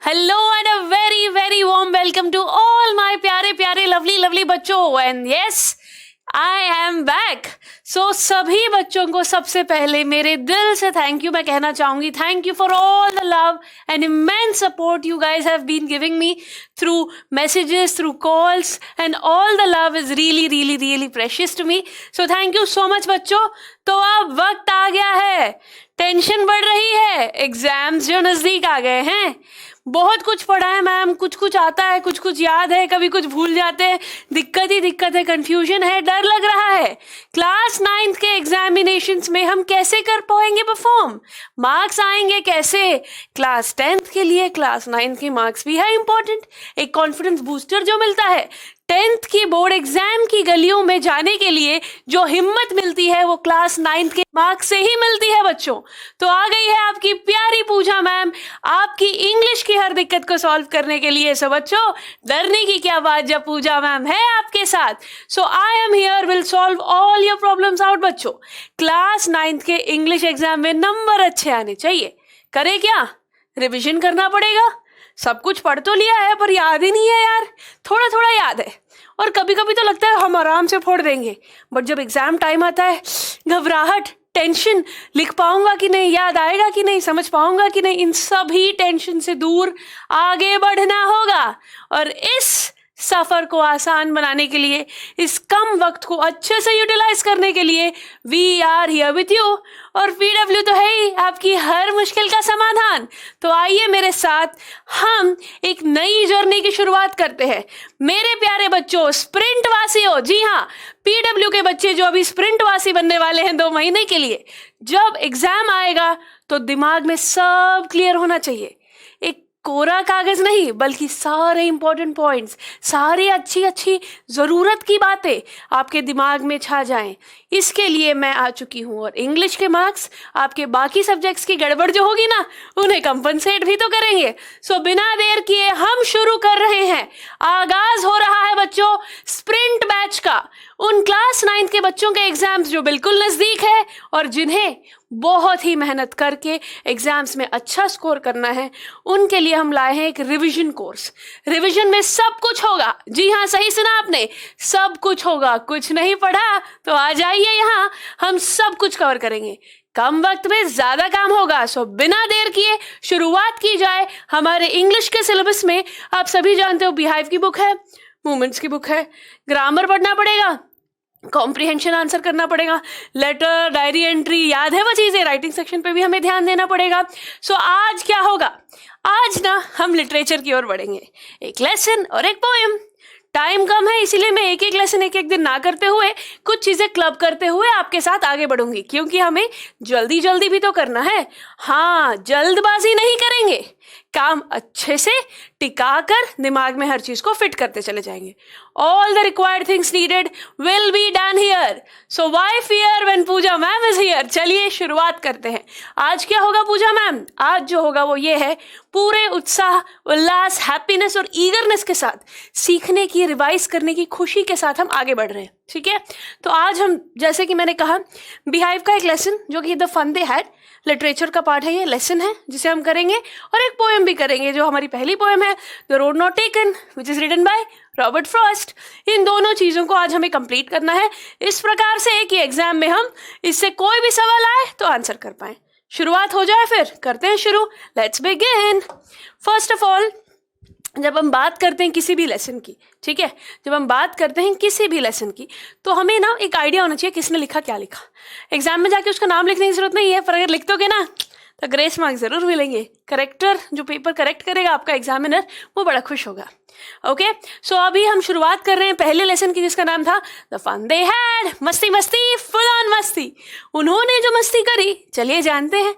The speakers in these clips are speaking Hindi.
Hello and a very very warm welcome to all my प्यारे प्यारे लवली लवली बच्चों and yes I am back. So सभी बच्चों को सबसे पहले मेरे दिल से थैंक यू मैं कहना चाहूंगी। Thank you for all the love and immense support you guys have been giving me through messages, through calls, and all the love is really precious to me. So thank you so much बच्चों। तो अब वक्त आ गया है, टेंशन बढ़ रही है, एग्जाम्स जो नजदीक आ गए हैं। बहुत कुछ पढ़ा है मैम, कुछ कुछ आता है, कुछ कुछ याद है, कभी कुछ भूल जाते हैं, दिक्कत ही दिक्कत है, कंफ्यूजन है, डर लग रहा है। क्लास 9th के एग्जामिनेशंस में हम कैसे कर पाएंगे परफॉर्म, मार्क्स आएंगे कैसे। क्लास 10th के लिए क्लास 9th के मार्क्स भी है इंपॉर्टेंट, एक कॉन्फिडेंस बूस्टर जो मिलता है। 10th की बोर्ड एग्जाम की गलियों में जाने के लिए जो हिम्मत मिलती है वो क्लास 9th के मार्क्स से ही मिलती है बच्चों। तो आ गई है आपकी प्यारी पूजा मैम आपकी इंग्लिश की हर दिक्कत को सॉल्व करने के लिए। सो बच्चों डरने की क्या बात जब पूजा मैम है आपके साथ। So I am here will solve all your problems out बच्चों। क्लास 9th के इंग्लिश एग्जाम में नंबर अच्छे आने चाहिए। करे क्या, रिविजन करना पड़ेगा। सब कुछ पढ़ तो लिया है पर याद ही नहीं है यार, थोड़ा थोड़ा याद है और कभी कभी तो लगता है हम आराम से फोड़ देंगे, बट जब एग्जाम टाइम आता है घबराहट, टेंशन, लिख पाऊंगा कि नहीं, याद आएगा कि नहीं, समझ पाऊंगा कि नहीं, इन सभी टेंशन से दूर आगे बढ़ना होगा। और इस सफर को आसान बनाने के लिए, इस कम वक्त को अच्छे से यूटिलाइज करने के लिए we are here with you. और PW तो है ही आपकी हर मुश्किल का समाधान। तो आइए मेरे साथ हम एक नई जर्नी की शुरुआत करते हैं। मेरे प्यारे बच्चों, स्प्रिंट वासियों, जी हाँ PW के बच्चे जो अभी स्प्रिंट वासी बनने वाले हैं 2 महीने के लिए, जब एग्जाम आएगा तो दिमाग में सब क्लियर होना चाहिए। एक कोरा कागज नहीं बल्कि सारे इंपॉर्टेंट पॉइंट्स, सारी अच्छी अच्छी जरूरत की बातें आपके दिमाग में छा जाएं। इसके लिए मैं आ चुकी हूँ और इंग्लिश के मार्क्स आपके बाकी सब्जेक्ट्स की गड़बड़ जो होगी ना उन्हें कंपनसेट भी तो करेंगे। सो बिना देर किए हम शुरू कर रहे हैं। आगाज हो रहा है बच्चों स्प्रिंट बैच का। उन क्लास 9th के बच्चों के एग्जाम्स जो बिल्कुल नजदीक है और जिन्हें बहुत ही मेहनत करके एग्जाम्स में अच्छा स्कोर करना है, उनके लिए हम लाए हैं एक रिवीजन कोर्स। रिवीजन में सब कुछ होगा। जी हाँ सही सुना आपने, सब कुछ होगा। कुछ नहीं पढ़ा तो आ जाइए यहाँ, हम सब कुछ कवर करेंगे। कम वक्त में ज्यादा काम होगा। सो बिना देर किए शुरुआत की जाए। हमारे इंग्लिश के सिलेबस में आप सभी जानते हो बिहाइव की बुक है, मूवमेंट्स की बुक है, ग्रामर पढ़ना पड़ेगा, कॉम्प्रिहेंशन आंसर करना पड़ेगा, लेटर, डायरी एंट्री, याद है वो चीजें, राइटिंग सेक्शन पे भी हमें ध्यान देना पड़ेगा। सो आज क्या होगा, आज ना हम लिटरेचर की ओर बढ़ेंगे। एक लेसन और एक पोएम। टाइम कम है इसीलिए मैं एक एक लेसन एक एक दिन ना करते हुए कुछ चीजें क्लब करते हुए आपके साथ आगे बढ़ूंगी, क्योंकि हमें जल्दी जल्दी भी तो करना है। हाँ जल्दबाजी नहीं करेंगे, काम अच्छे से टिका कर दिमाग में हर चीज को फिट करते चले जाएंगे। All the required things needed will be done here. So why fear when Pooja ma'am is here. चलिए शुरुआत करते हैं। आज क्या होगा पूजा मैम, आज जो होगा वो ये है, पूरे उत्साह, उल्लास, हैप्पीनेस और ईगरनेस के साथ सीखने की, रिवाइज करने की खुशी के साथ हम आगे बढ़ रहे हैं। ठीक है, तो आज हम जैसे कि मैंने कहा बिहाइव का एक लेसन जो कि the fun they had, literature का पार्ट है, ये लेसन है जिसे हम करेंगे, और एक पोएम भी करेंगे जो हमारी पहली पोएम है the road not taken which is written by Robert Frost. इन दोनों चीजों को आज हमें कंप्लीट करना है इस प्रकार से कि एग्जाम में हम इससे कोई भी सवाल आए तो आंसर कर पाए। शुरुआत हो जाए, फिर करते हैं शुरू। Let's begin. First of all, जब हम बात करते हैं किसी भी लेसन की, ठीक है, जब हम बात करते हैं किसी भी लेसन की तो हमें ना एक आइडिया होना चाहिए किसने लिखा, क्या लिखा। एग्जाम में जाके उसका नाम लिखने की जरूरत नहीं है, पर अगर लिख दोगे ना तो ग्रेस मार्क्स जरूर मिलेंगे। करेक्टर जो पेपर करेक्ट करेगा आपका एग्जामिनर, वो बड़ा खुश होगा। ओके, सो अभी हम शुरुआत कर रहे हैं पहले लेसन की जिसका नाम था द फन दे हैड। मस्ती मस्ती, फुल ऑन मस्ती। उन्होंने जो मस्ती करी, चलिए जानते हैं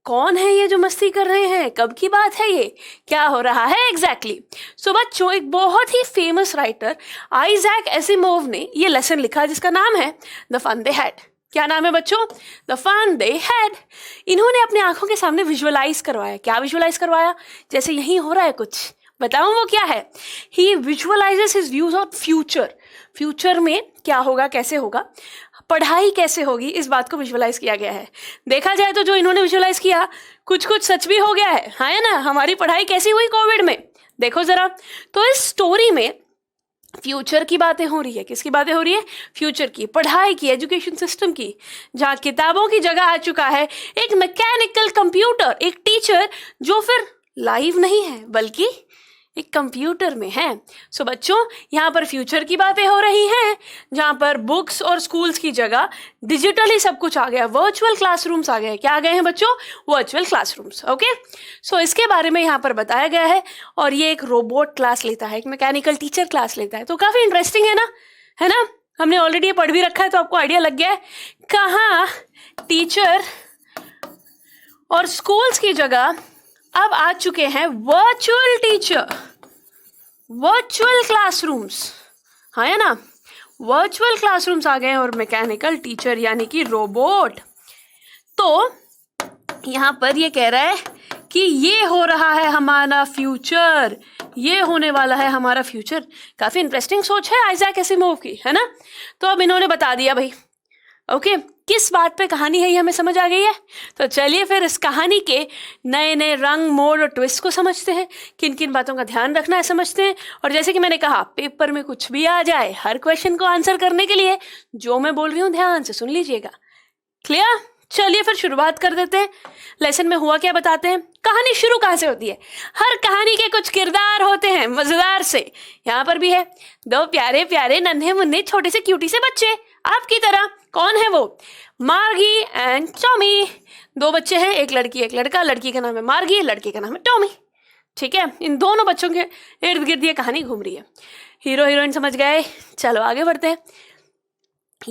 कौन है ये जो मस्ती कर रहे हैं, कब की बात है ये, क्या हो रहा है एग्जैक्टली। सो बच्चों, एक बहुत ही फेमस राइटर आइजैक एसिमोव ने ये लेसन लिखा जिसका नाम है द फन दे हैड। क्या नाम है बच्चों, द फन दे हैड। इन्होंने अपने आंखों के सामने विजुअलाइज करवाया। क्या विजुअलाइज करवाया, जैसे यही हो रहा है कुछ, बताऊं वो क्या है। He visualises his views on future. Future में क्या होगा, कैसे होगा, पढ़ाई कैसे होगी इस बात को विजुअलाइज किया गया है। देखा जाए तो जो इन्होंने विजुअलाइज किया कुछ कुछ सच भी हो गया है, हाँ ना। हमारी पढ़ाई कैसी हुई कोविड में, देखो जरा। तो इस स्टोरी में फ्यूचर की बातें हो रही है। किसकी बातें हो रही है? फ्यूचर की, पढ़ाई की, एजुकेशन सिस्टम की, जहाँ किताबों की जगह आ चुका है एक मैकेनिकल कंप्यूटर, एक टीचर जो फिर लाइव नहीं है बल्कि एक कंप्यूटर में है। सो बच्चों, यहाँ पर फ्यूचर की बातें हो रही हैं, जहाँ पर बुक्स और स्कूल्स की जगह डिजिटली सब कुछ आ गया, वर्चुअल क्लासरूम्स आ गए। क्या आ गए हैं बच्चों? Virtual classrooms. ओके, सो इसके बारे में यहाँ पर बताया गया है। और ये एक रोबोट क्लास लेता है, एक मैकेनिकल टीचर क्लास लेता है। तो काफ़ी इंटरेस्टिंग है ना? हमने ऑलरेडी ये पढ़ भी रखा है, तो आपको आइडिया लग गया है कहाँ टीचर और स्कूल्स की जगह अब आ चुके हैं वर्चुअल टीचर, वर्चुअल क्लासरूम्स, हाँ है ना। वर्चुअल क्लासरूम्स आ गए हैं और मैकेनिकल टीचर यानी कि रोबोट। तो यहाँ पर ये कह रहा है कि ये हो रहा है हमारा फ्यूचर, ये होने वाला है हमारा फ्यूचर। काफ़ी इंटरेस्टिंग सोच है आइजैक एसिमोव की, है ना। तो अब इन्होंने बता दिया भाई। ओके, किस बात पे कहानी है ये हमें समझ आ गई है। तो चलिए फिर इस कहानी के नए नए रंग, मोड़ और ट्विस्ट को समझते हैं। किन किन बातों का ध्यान रखना है समझते हैं। और जैसे कि मैंने कहा, पेपर में कुछ भी आ जाए, हर क्वेश्चन को आंसर करने के लिए जो मैं बोल रही हूँ ध्यान से सुन लीजिएगा। क्लियर? चलिए फिर शुरुआत कर देते हैं। लेसन में हुआ क्या बताते हैं। कहानी शुरू कहाँ से होती है? हर कहानी के कुछ किरदार होते हैं मजेदार से। यहाँ पर भी है दो प्यारे प्यारे नन्हे मुन्ने छोटे से क्यूटी से बच्चे आपकी तरह। कौन है वो? मार्गी एंड टॉमी। दो बच्चे हैं, एक लड़की एक लड़का। लड़की का नाम है मार्गी, लड़के का नाम है टॉमी। ठीक है, इन दोनों बच्चों के इर्द गिर्द ये कहानी घूम रही है। हीरो हीरोइन समझ गए, चलो आगे बढ़ते हैं।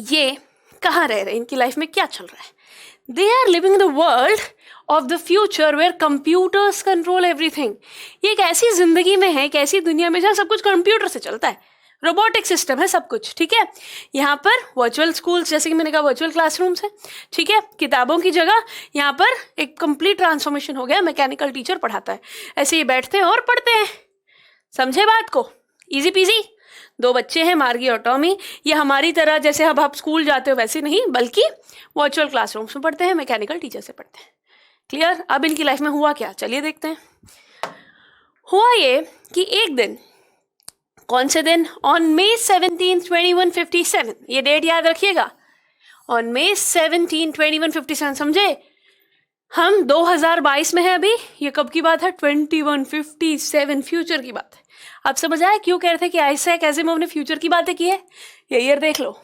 ये कहाँ रह रहे हैं, इनकी लाइफ में क्या चल रहा है? They are living in the world of the future where computers control everything. ये एक ऐसी जिंदगी में है, एक ऐसी दुनिया में जहाँ सब कुछ कंप्यूटर से चलता है, रोबोटिक सिस्टम है सब कुछ। ठीक है, यहाँ पर वर्चुअल स्कूल्स, जैसे कि मैंने कहा वर्चुअल क्लासरूम्स है। ठीक है, किताबों की जगह यहाँ पर एक कंप्लीट ट्रांसफॉर्मेशन हो गया, मैकेनिकल टीचर पढ़ाता है। ऐसे ही बैठते हैं और पढ़ते हैं। समझे बात को? Easy PG. दो बच्चे हैं मार्गी और टॉमी। ये हमारी तरह जैसे अब आप स्कूल जाते हो वैसे नहीं, बल्कि वर्चुअल क्लासरूम्स में पढ़ते हैं, मैकेनिकल टीचर से पढ़ते हैं। क्लियर? अब इनकी लाइफ में हुआ क्या, चलिए देखते हैं। हुआ ये कि एक दिन, कौन से दिन? On May 17, 2157। ये डेट याद रखिएगा, ऑन May 17, 2157। समझे? हम 2022 में है अभी। ये कब की बात है? 2157, फ्यूचर की बात है। अब समझ आया क्यों कह रहे थे कि आइजैक एसिमोव ने फ्यूचर की बातें की है? ये ईयर देख लो।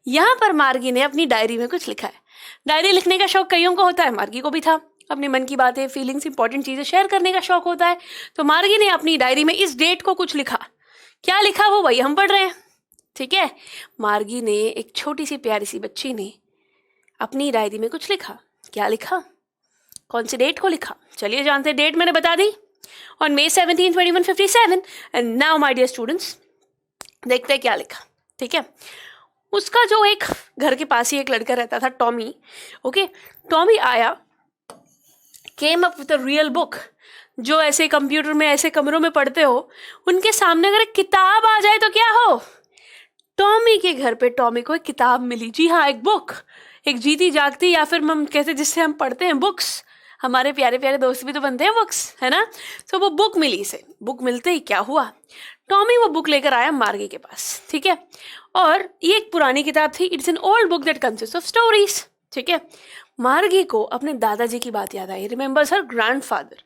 यहाँ पर मार्गी ने अपनी डायरी में कुछ लिखा है। डायरी लिखने का शौक कईयों को होता है, मार्गी को भी था। अपने मन की बातें, फीलिंग्स, इंपॉर्टेंट चीज़ें शेयर करने का शौक होता है। तो मार्गी ने अपनी डायरी में इस डेट को कुछ लिखा। क्या लिखा वो वही हम पढ़ रहे हैं। ठीक है, मार्गी ने, एक छोटी सी प्यारी सी बच्ची ने अपनी डायरी में कुछ लिखा। क्या लिखा? कौन सी डेट को लिखा? चलिए जानते हैं। डेट मैंने बता दी, on May 17, 2157। And now my dear students, देखते हैं क्या लिखा। ठीक है, उसका जो एक घर के पास ही एक लड़का रहता था, टॉमी। ओके, टॉमी आया, came up with a real book. जो ऐसे कंप्यूटर में, ऐसे कमरों में पढ़ते हो, उनके सामने अगर एक किताब आ जाए तो क्या हो? टॉमी के घर पे टॉमी को एक किताब मिली। जी हाँ, एक बुक, एक जीती जागती, या फिर हम कहते जिससे हम पढ़ते हैं बुक्स। हमारे प्यारे प्यारे दोस्त भी तो बनते हैं बुक्स, है ना। तो वो बुक मिली इसे। बुक मिलते ही क्या हुआ? टॉमी वो बुक लेकर आया मार्गी के पास। ठीक है, और ये एक पुरानी किताब थी। It's an old book that consist of stories. ठीक है, मार्गी को अपने दादाजी की बात याद आई। Remembers her grandfather.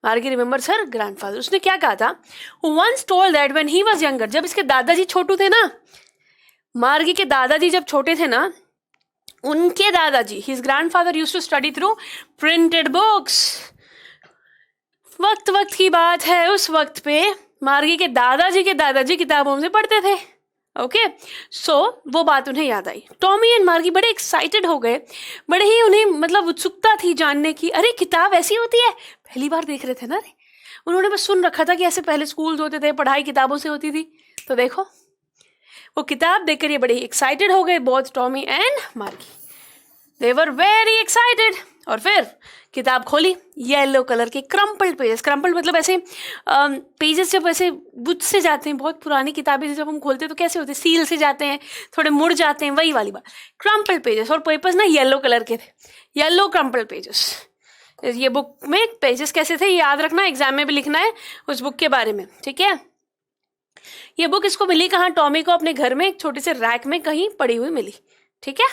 Margie remembers her grandfather. उसने क्या कहा था? Once told that when he was younger, जब इसके दादाजी छोटू थे ना, मार्गी के दादाजी जब छोटे थे ना, उनके दादाजी, his grandfather used to study through printed books. वक्त की बात है, उस वक्त पे मार्गी के दादाजी किताबों से पढ़ते थे। ओके, सो वो बात उन्हें याद आई। टॉमी एंड मार्गी बड़े एक्साइटेड हो गए, बड़े ही उन्हें मतलब उत्सुकता थी जानने की। अरे किताब ऐसी होती है, पहली बार देख रहे थे ना। अरे उन्होंने बस सुन रखा था कि ऐसे पहले स्कूल होते थे, पढ़ाई किताबों से होती थी। तो देखो, वो किताब देखकर ये बड़े ही एक्साइटेड हो गए, बोथ टॉमी एंड मार्गी। दे वर वेरी एक्साइटेड। और फिर किताब खोली, येलो कलर के क्रम्पल्ड पेजेस, क्रम्पल्ड मतलब ऐसे पेजेस जब ऐसे बुझ से जाते हैं, बहुत पुरानी किताबें जब हम खोलते हैं तो कैसे होते हैं, सील से जाते हैं, थोड़े मुड़ जाते हैं, वही वाली बात, क्रम्पल्ड पेजेस। और पेपर्स ना येलो कलर के थे, येलो क्रम्पल्ड पेजेस। ये बुक में पेजेस कैसे थे याद रखना, एग्जाम में भी लिखना है उस बुक के बारे में, ठीक है। ये बुक इसको मिली कहाँ, टॉमी को अपने घर में एक छोटे से रैक में कहीं पड़ी हुई मिली, ठीक है।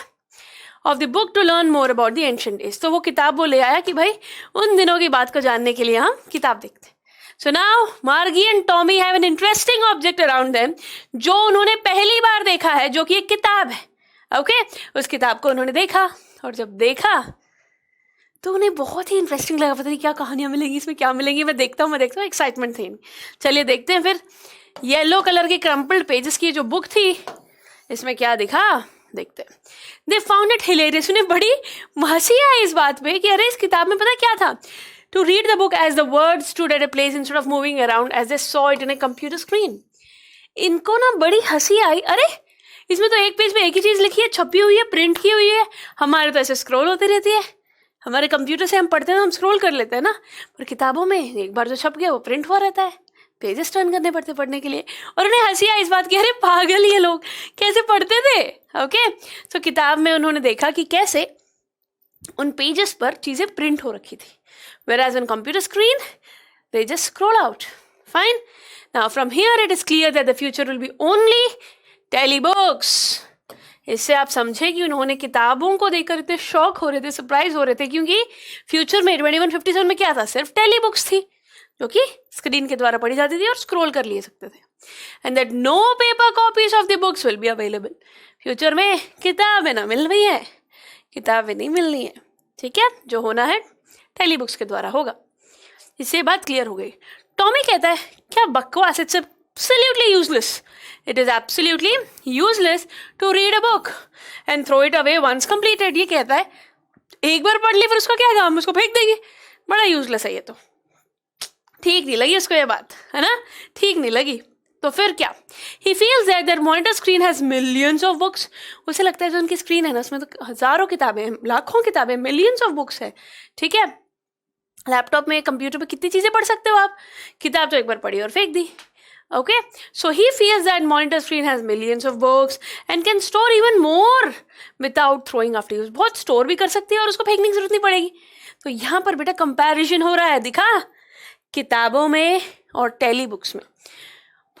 Of the book to learn more about the ancient days, तो वो किताब वो ले आया कि भाई उन दिनों की बात को जानने के लिए हम किताब देखते हैं। सो नाउ मार्गी and Tommy have an interesting object around them, जो उन्होंने पहली बार देखा है, जो कि एक किताब है। ओके उस किताब को उन्होंने देखा, और जब देखा तो उन्हें बहुत ही इंटरेस्टिंग लगा, पता नहीं क्या कहानियां मिलेंगी इसमें, क्या मिलेंगी, मैं देखता हूँ, एक्साइटमेंट थी। चलिए देखते हैं फिर। येलो कलर के क्रम्पल्ड पेजेस की जो बुक थी, इसमें क्या दिखा देखते हैं। दे फाउंड इट हिलेरियस, उन्हें बड़ी हंसी आई इस बात पे कि अरे इस किताब में पता क्या था, to read the book as the words stood at a place instead of moving around as they saw it in a computer screen. इनको ना बड़ी हंसी आई, अरे इसमें तो एक पेज पे एक ही चीज लिखी है, छपी हुई है, प्रिंट की हुई है, हमारे तो ऐसे स्क्रॉल होती रहती है, हमारे कंप्यूटर से हम पढ़ते हैं तो हम स्क्रॉल कर लेते हैं ना, पर किताबों में एक बार जो छप गया वो प्रिंट हुआ रहता है, पेजेस टर्न करने पड़ते पढ़ने के लिए। और उन्हें हंसी आई इस बात की, अरे पागल ये लोग कैसे पढ़ते थे। ओके तो किताब में उन्होंने देखा कि कैसे उन पेजेस पर चीजें प्रिंट हो रखी थी, whereas on computer screen they just scroll out. Fine. Now from here it is clear that the future will be only telebooks. इससे आप समझे कि उन्होंने किताबों को देखकर इतने शॉक हो रहे थे, सरप्राइज हो रहे थे, क्योंकि फ्यूचर में 2157 में क्या था, सिर्फ टेली बुक्स थी जो कि स्क्रीन के द्वारा पढ़ी जाती थी और स्क्रॉल कर लिए सकते थे। And that no paper copies of the books will be available. Future में किताबें ना मिल रही है, किताबें नहीं मिलनी है, ठीक है, जो होना है टेली बुक्स के द्वारा होगा। इससे बात क्लियर हो गई। टॉमी कहता है क्या बकवास, it's absolutely useless. It is absolutely useless to read a book and throw it away once completed. ये कहता है एक बार पढ़ ली फिर उसका क्या काम, उसको फेंक देंगे, बड़ा यूजलेस है ये तो। ठीक नहीं लगी उसको ये बात, है ना, ठीक नहीं लगी। तो फिर क्या, he feels that their monitor screen has millions of books. उसे लगता है जो उनकी स्क्रीन है ना उसमें तो हजारों किताबें, लाखों किताबें, millions of books है, ठीक है। लैपटॉप में, कंप्यूटर पे कितनी चीजें पढ़ सकते हो आप, किताब तो एक बार पढ़ी और फेंक दी। Okay, so he feels that monitor screen has millions of books and can store even more without throwing after use. बहुत स्टोर भी कर सकती है और उसको फेंकने की जरूरत नहीं पड़ेगी। तो यहाँ पर बेटा कंपैरिजन हो रहा है, दिखा, किताबों में और टेली बुक्स में,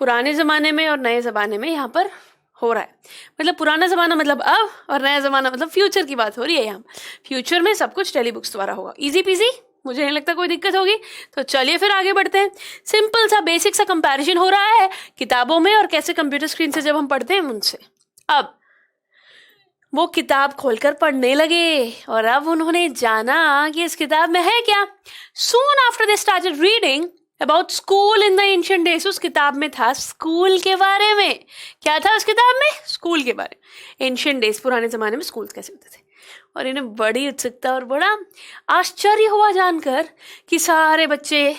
पुराने ज़माने में और नए ज़माने में यहाँ पर हो रहा है। मतलब पुराना ज़माना मतलब अब, और नया ज़माना मतलब फ्यूचर की बात हो रही है यहाँ। फ्यूचर में सब कुछ टेली बुक्स द्वारा होगा, इजी पीजी, मुझे नहीं लगता कोई दिक्कत होगी। तो चलिए फिर आगे बढ़ते हैं। सिंपल सा बेसिक सा कंपैरिजन हो रहा है किताबों में और कैसे कंप्यूटर स्क्रीन से जब हम पढ़ते हैं उनसे। अब वो किताब खोलकर पढ़ने लगे और अब उन्होंने जाना कि इस किताब में है क्या। Soon after they started reading about school in the ancient days. उस किताब में था स्कूल के बारे में। क्या था उस किताब में, स्कूल के बारे में, एंशिएंट डेज, पुराने जमाने में स्कूल कैसे होते थे। और इन्हें बड़ी उत्सुकता और बड़ा आश्चर्य हुआ जानकर कि सारे बच्चे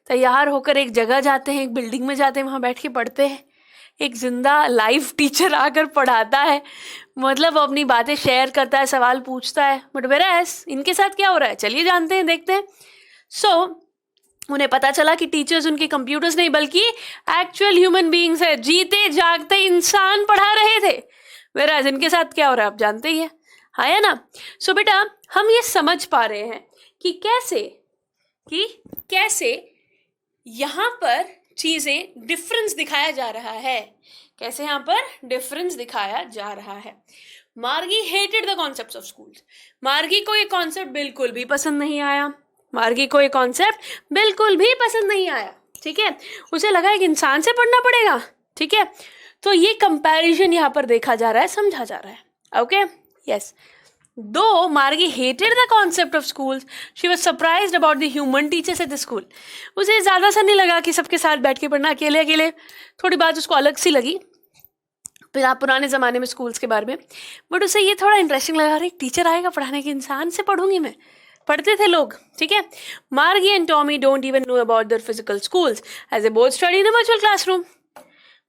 तैयार होकर एक जगह जाते हैं, एक बिल्डिंग में जाते हैं, वहाँ बैठ के पढ़ते हैं। एक जिंदा लाइव टीचर आकर पढ़ाता है, मतलब वो अपनी बातें शेयर करता है, सवाल पूछता है। बट वेरास इनके साथ क्या हो रहा है, चलिए जानते हैं, देखते हैं। सो उन्हें पता चला कि टीचर्स उनके कंप्यूटर्स नहीं बल्कि एक्चुअल ह्यूमन बीइंग्स है, जीते जागते इंसान पढ़ा रहे थे। वेरास इनके साथ क्या हो रहा है आप जानते ही है, है ना। सो बेटा हम ये समझ पा रहे हैं कि कैसे यहाँ पर चीजें डिफरेंस दिखाया जा रहा है, कैसे यहाँ पर डिफरेंस दिखाया जा रहा है। मार्गी hated the concepts of schools. मार्गी को ये कॉन्सेप्ट बिल्कुल भी पसंद नहीं आया, मार्गी को ये कॉन्सेप्ट बिल्कुल भी पसंद नहीं आया, ठीक है। उसे लगा एक इंसान से पढ़ना पड़ेगा, ठीक है। तो ये कंपैरिजन यहाँ पर देखा जा रहा है, समझा जा रहा है। Okay, yes. Though Margie hated the concept of schools, she was surprised about the human teachers at the school. उसे ज़्यादा सा नहीं लगा कि सबके साथ बैठ के पढ़ना, अकेले अकेले थोड़ी बात उसको अलग सी लगी पुराने ज़माने में स्कूल्स के बारे में। बट उसे ये थोड़ा इंटरेस्टिंग लगा, रहा एक टीचर आएगा पढ़ाने के, इंसान से पढ़ूंगी मैं, पढ़ते थे लोग, ठीक है। Margie and Tommy don't even know about their physical schools as a both study in a virtual classroom.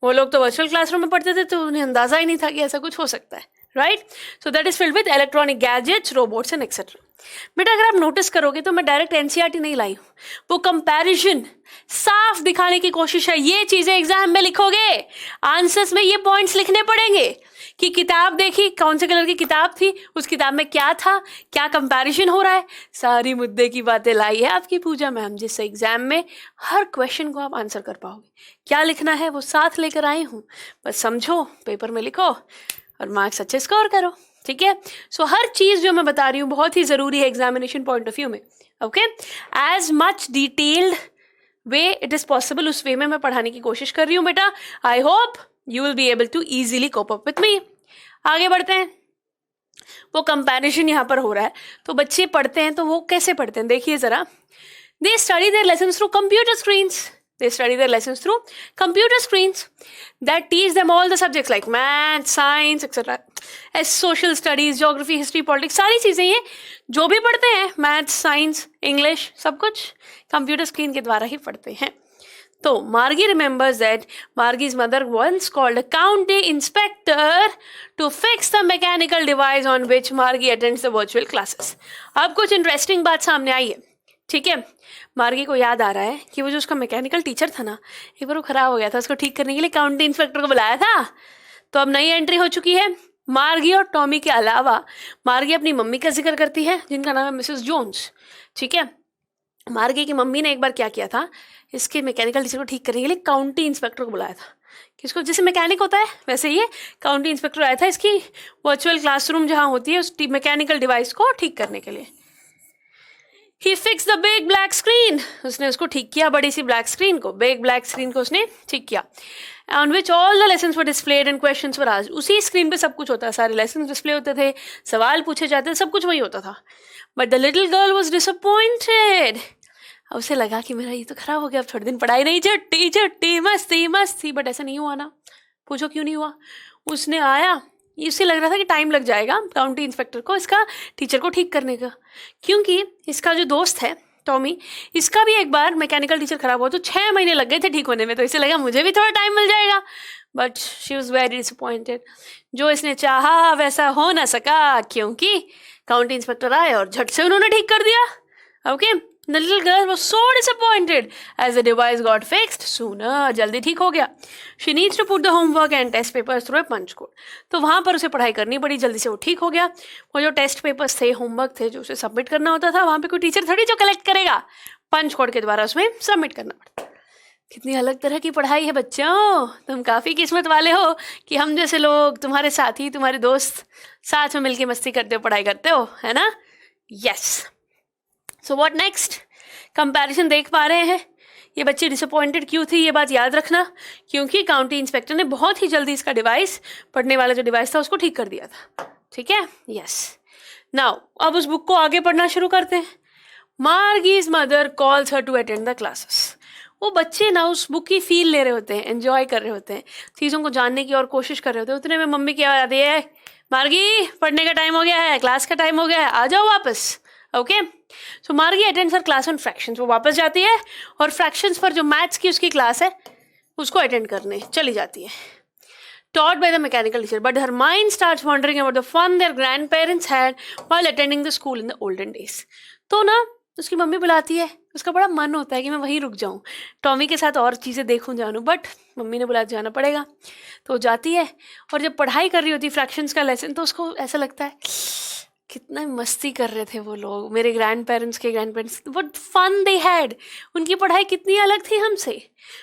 वो लोग तो वर्चुअल क्लासरूम में पढ़ते थे, तो उन्हें अंदाजा ही नहीं था कि ऐसा कुछ हो सकता है, right. So that is filled with electronic gadgets, robots and etcetera. बेटा अगर आप नोटिस करोगे तो मैं डायरेक्ट एनसीईआरटी नहीं लाई हूँ, वो कंपैरिजन साफ दिखाने की कोशिश है। ये चीजें एग्जाम में लिखोगे, आंसर्स में ये पॉइंट्स लिखने पड़ेंगे कि किताब देखी, कौन से कलर की किताब थी, उस किताब में क्या था, क्या कंपैरिजन हो रहा है, सारी मुद्दे की बातें लाई है आपकी पूजा मैम, जिससे एग्जाम में हर क्वेश्चन को आप आंसर कर पाओगे। क्या लिखना है वो साथ लेकर आई हूँ, बस समझो, पेपर में लिखो और मार्क्स अच्छे स्कोर करो, ठीक है। सो हर चीज़ जो मैं बता रही हूँ बहुत ही ज़रूरी है एग्जामिनेशन पॉइंट ऑफ व्यू में, okay. As much detailed way it is possible, उस वे में मैं पढ़ाने की कोशिश कर रही हूँ बेटा। I hope you will be able to easily cope up with me. आगे बढ़ते हैं। वो कंपैरिजन यहाँ पर हो रहा है, तो बच्चे पढ़ते हैं तो वो कैसे पढ़ते हैं देखिए ज़रा। They study their lessons through computer screens, they study their lessons through computer screens that teach them all the subjects like math, science, etc. as social studies, geography, history, politics, सारी चीज़ें ये जो भी पढ़ते हैं, मैथ्स, साइंस, इंग्लिश, सब कुछ कंप्यूटर स्क्रीन के द्वारा ही पढ़ते हैं। तो Margie remembers that Margie's mother once called a county inspector to fix the mechanical device on which Margie attends the virtual classes. अब कुछ इंटरेस्टिंग बात सामने आई है, ठीक है। मार्गी को याद आ रहा है कि वो जो उसका मैकेनिकल टीचर था ना, एक बार वो खराब हो गया था, उसको ठीक करने के लिए काउंटी इंस्पेक्टर को बुलाया था। तो अब नई एंट्री हो चुकी है। मार्गी और टॉमी के अलावा मार्गी अपनी मम्मी का जिक्र करती है जिनका नाम है मिसेस जोन्स, ठीक है। मार्गी की मम्मी ने एक बार क्या किया था, इसके मैकेनिकल टीचर को ठीक करने के लिए काउंटी इंस्पेक्टर को बुलाया था। किसको, जैसे मैकेनिक होता है वैसे ये काउंटी इंस्पेक्टर आया था इसकी वर्चुअल क्लासरूम जहाँ होती है उस मैकेनिकल डिवाइस को ठीक करने के लिए। He fixed the big black screen. उसने उसको ठीक किया, बड़ी सी ब्लैक स्क्रीन को, बिग ब्लैक स्क्रीन को उसने ठीक किया। On which all the lessons were displayed and questions were asked. उसी स्क्रीन पे सब कुछ होता है, सारे लेसन डिस्प्ले होते थे, सवाल पूछे जाते थे, सब कुछ वही होता था। But the little girl was disappointed. उसे लगा कि मेरा ये तो खराब हो गया, अब थोड़े दिन पढ़ाई नहीं, छुट्टी छुट्टी मस्ती मस्ती। बट ऐसा नहीं हुआ ना, पूछो क्यों नहीं हुआ। उसने आया, उसे लग रहा था कि टाइम लग जाएगा काउंटी इंस्पेक्टर को इसका टीचर को ठीक करने का, क्योंकि इसका जो दोस्त है टॉमी, इसका भी एक बार मैकेनिकल टीचर खराब हुआ तो 6 महीने लग गए थे ठीक होने में, तो इसे लगा मुझे भी थोड़ा टाइम मिल जाएगा। But she was very disappointed. जो इसने चाहा वैसा हो ना सका, क्योंकि काउंटी इंस्पेक्टर आए और झट से उन्होंने ठीक कर दिया, okay. The little girl was so disappointed as the device got fixed sooner. जल्दी ठीक हो गया। She needs to put the homework and test papers through a punch code. तो वहाँ पर उसे पढ़ाई करनी पड़ी, जल्दी से वो ठीक हो गया। वो जो टेस्ट पेपर्स थे, होमवर्क थे जो उसे सबमिट करना होता था, वहाँ पे कोई टीचर थोड़ी जो कलेक्ट करेगा, पंच कोड के द्वारा उसमें सबमिट करना पड़ता। कितनी अलग तरह की पढ़ाई है बच्चों, तुम काफ़ी किस्मत वाले हो कि हम जैसे लोग, तुम्हारे साथी, तुम्हारे दोस्त साथ में मिलके मस्ती करते हो, पढ़ाई करते हो, है ना। Yes. So what next. Comparison देख पा रहे हैं। ये बच्ची डिसअपॉइंटेड क्यों थी, ये बात याद रखना, क्योंकि काउंटी इंस्पेक्टर ने बहुत ही जल्दी इसका डिवाइस, पढ़ने वाला जो डिवाइस था उसको ठीक कर दिया था, ठीक है। यस। नाउ अब उस बुक को आगे पढ़ना शुरू करते हैं। Margie's mother calls her to attend the classes. वो बच्चे ना उस बुक की फील ले रहे होते हैं, एंजॉय कर रहे होते हैं, चीज़ों को जानने की और कोशिश कर रहे होते हैं। उतने में मम्मी की आवाज़ आती है, मार्गी पढ़ने का टाइम हो गया है, क्लास का टाइम हो गया है, आ जाओ वापस, ओके। सो मार्गी attends her class on fractions. वो वापस जाती है और फ्रैक्शंस पर जो मैथ्स की उसकी क्लास है उसको अटेंड करने चली जाती है, taught by the mechanical teacher, but her mind starts wondering about the fun their grandparents had while attending the school in the olden days. तो ना उसकी मम्मी बुलाती है, उसका बड़ा मन होता है कि मैं वहीं रुक जाऊँ, टॉमी के साथ और चीज़ें देखूँ जानूँ, बट मम्मी ने बुला जाना पड़ेगा। तो जाती है और जब पढ़ाई कर रही होती फ्रैक्शंस का लेसन, तो उसको ऐसा लगता है कितना मस्ती कर रहे थे वो लोग, मेरे grandparents, what fun they had, उनकी पढ़ाई कितनी अलग थी हमसे।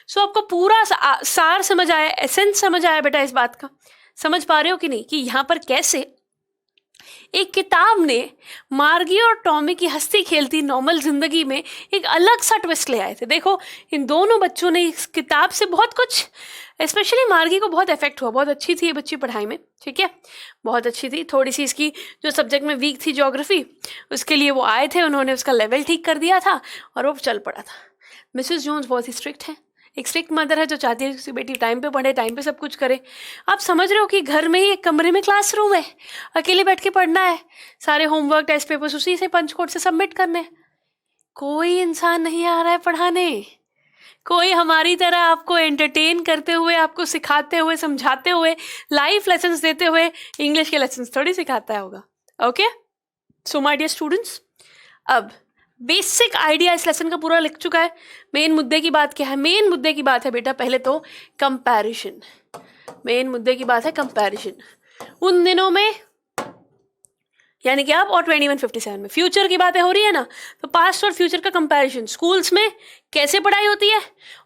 सो आपको पूरा सार समझ आया, एसेंस समझ आया बेटा इस बात का, समझ पा रहे हो कि नहीं, कि यहाँ पर कैसे एक किताब ने मार्गी और टॉमी की हंसती खेलती नॉर्मल जिंदगी में एक अलग सा ट्विस्ट ले आए थे। देखो इन दोनों बच्चों ने इस किताब से बहुत कुछ, स्पेशली मार्गी को बहुत इफेक्ट हुआ, बहुत अच्छी थी ये बच्ची पढ़ाई में, ठीक है, बहुत अच्छी थी। थोड़ी सी इसकी जो सब्जेक्ट में वीक थी ज्योग्राफी, उसके लिए वो आए थे, उन्होंने उसका लेवल ठीक कर दिया था और वो चल पड़ा था। मिसेस जोन्स बहुत ही स्ट्रिक्ट है, एक स्ट्रिक्ट मदर है जो चाहती है कि बेटी टाइम पे पढ़े, टाइम पे सब कुछ करे। आप समझ रहे हो कि घर में ही एक कमरे में क्लासरूम है, अकेले बैठ के पढ़ना है, सारे होमवर्क टेस्ट पेपर्स उसी से पंच कोड से सबमिट करने, कोई इंसान नहीं आ रहा है पढ़ाने, कोई हमारी तरह आपको एंटरटेन करते हुए, आपको सिखाते हुए, समझाते हुए, लाइफ लेसन्स देते हुए इंग्लिश के लेसन्स थोड़ी सिखाता होगा, okay. So my dear students, अब बेसिक आइडिया इस लेसन का पूरा लिख चुका है। मेन मुद्दे की बात क्या है? मेन मुद्दे की बात है बेटा पहले तो कंपैरिजन। मेन मुद्दे की बात है कंपैरिजन। उन दिनों में यानी कि अब और 2157 में फ्यूचर की बातें हो रही है ना, तो पास्ट और फ्यूचर का कंपैरिजन, स्कूल्स में कैसे पढ़ाई होती है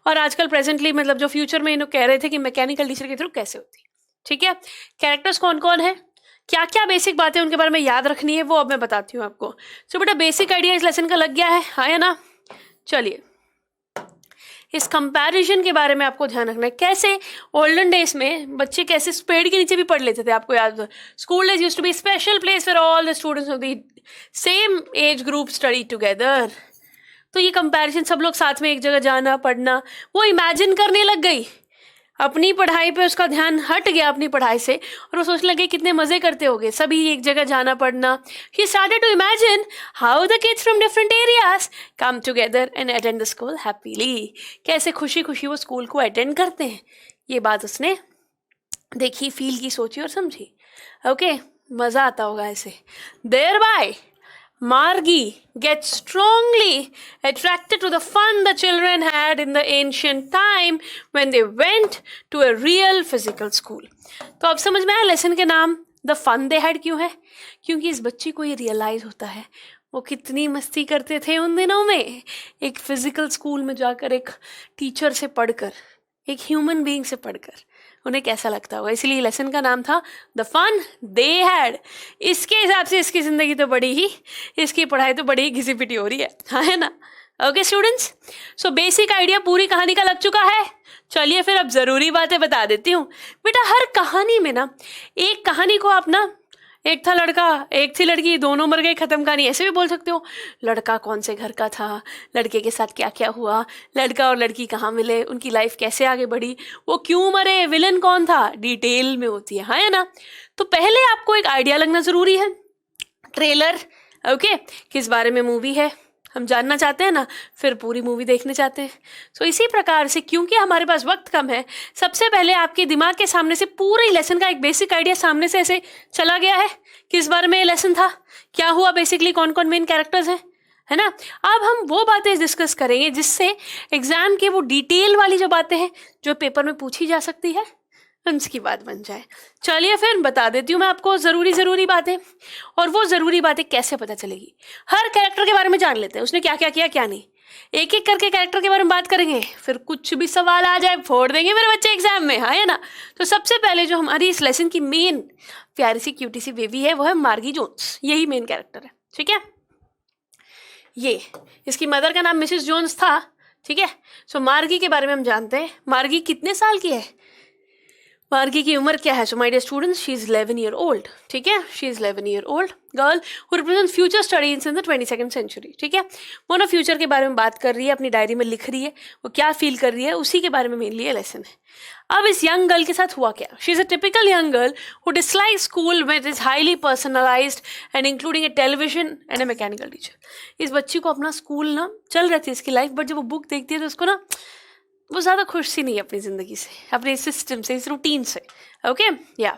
और आजकल प्रेजेंटली मतलब जो फ्यूचर में इन्हों कह रहे थे कि मैकेनिकल टीचर के थ्रू कैसे होती है। ठीक है, कैरेक्टर्स कौन कौन है, क्या क्या बेसिक बातें उनके बारे में याद रखनी है, वो अब मैं बताती हूँ आपको। सो बेटा बेसिक आइडिया इस लेसन का लग गया है ना? चलिए, इस कंपैरिजन के बारे में आपको ध्यान रखना है। कैसे ओल्डन डेज में बच्चे कैसे पेड़ के नीचे भी पढ़ लेते थे, आपको याद हो? School days used to be special place where all the students of the same age group study together. तो ये कंपैरिजन, सब लोग साथ में एक जगह जाना पढ़ना, वो इमेजिन करने लग गई। अपनी पढ़ाई पे उसका ध्यान हट गया अपनी पढ़ाई से, और वो सोचने लगे कितने मजे करते होंगे सभी एक जगह जाना पढ़ना। He started to imagine how the kids from different areas come together and attend the school happily. कैसे खुशी खुशी वो स्कूल को अटेंड करते हैं, ये बात उसने देखी, फील की, सोची और समझी। ओके, मजा आता होगा ऐसे। Thereby Margie gets strongly attracted to the fun the children had in the ancient time when they went to a real physical school. तो अब समझ में आया लेसन के नाम the fun they had क्यों है? क्योंकि इस बच्ची को ये रियलाइज होता है वो कितनी मस्ती करते थे उन दिनों में, एक फिजिकल स्कूल में जाकर, एक टीचर से पढ़कर, एक ह्यूमन बीइंग से पढ़कर उन्हें कैसा लगता होगा। इसीलिए लेसन का नाम था द फन दे हैड। इसके हिसाब से इसकी ज़िंदगी तो बड़ी ही, इसकी पढ़ाई तो बड़ी ही घिसी पिटी हो रही है ना? Okay students, so basic idea पूरी कहानी का लग चुका है। चलिए फिर अब ज़रूरी बातें बता देती हूँ। बेटा हर कहानी में ना, एक कहानी को आप ना, एक था लड़का एक थी लड़की, दोनों मर गए, खत्म कहानी, ऐसे भी बोल सकते हो। लड़का कौन से घर का था, लड़के के साथ क्या क्या हुआ, लड़का और लड़की कहाँ मिले, उनकी लाइफ कैसे आगे बढ़ी, वो क्यों मरे, विलन कौन था, डिटेल में होती है, हाँ है ना? तो पहले आपको एक आइडिया लगना ज़रूरी है। ट्रेलर, ओके, किस बारे में मूवी है हम जानना चाहते हैं ना, फिर पूरी मूवी देखने चाहते हैं। सो इसी प्रकार से, क्योंकि हमारे पास वक्त कम है, सबसे पहले आपके दिमाग के सामने से पूरे लेसन का एक बेसिक आइडिया सामने से ऐसे चला गया है, किस बारे में लेसन था, क्या हुआ, बेसिकली कौन कौन मेन कैरेक्टर्स हैं, है ना? अब हम वो बातें डिस्कस करेंगे जिससे एग्जाम के वो डिटेल वाली जो बातें हैं जो पेपर में पूछी जा सकती है, उसकी बात बन जाए। चलिए फिर बता देती हूँ मैं आपको ज़रूरी बातें। और वो ज़रूरी बातें कैसे पता चलेगी? हर कैरेक्टर के बारे में जान लेते हैं, उसने क्या क्या किया क्या नहीं। एक एक करके कैरेक्टर के बारे में बात करेंगे, फिर कुछ भी सवाल आ जाए फोड़ देंगे मेरे बच्चे एग्जाम में, हाँ है ना? तो सबसे पहले जो हमारी इस लेसन की मेन प्यारी सी क्यूटी सी बेबी है वो है मार्गी जोन्स। यही मेन कैरेक्टर है, ठीक है? ये इसकी मदर का नाम मिसेस जोन्स था, ठीक है? सो मार्गी के बारे में हम जानते हैं। मार्गी कितने साल की है, मार्गी की उम्र क्या है? So my dear students, she is 11 year old, ठीक है? She is 11 year old girl who represents future studies in the 22nd century, ठीक है? वो ना फ्यूचर के बारे में बात कर रही है, अपनी डायरी में लिख रही है वो क्या फील कर रही है, उसी के बारे में मेनली ये लेसन है। अब इस यंग गर्ल के साथ हुआ क्या? She is a typical young girl who dislike school which is highly personalised and including A television and A mechanical teacher. इस बच्ची को अपना स्कूल ना चल रही थी इसकी लाइफ, बट जब वो बुक देखती है तो उसको ना वो ज़्यादा खुश सी नहीं है अपनी ज़िंदगी से, अपने सिस्टम से, इस रूटीन से। ओके, या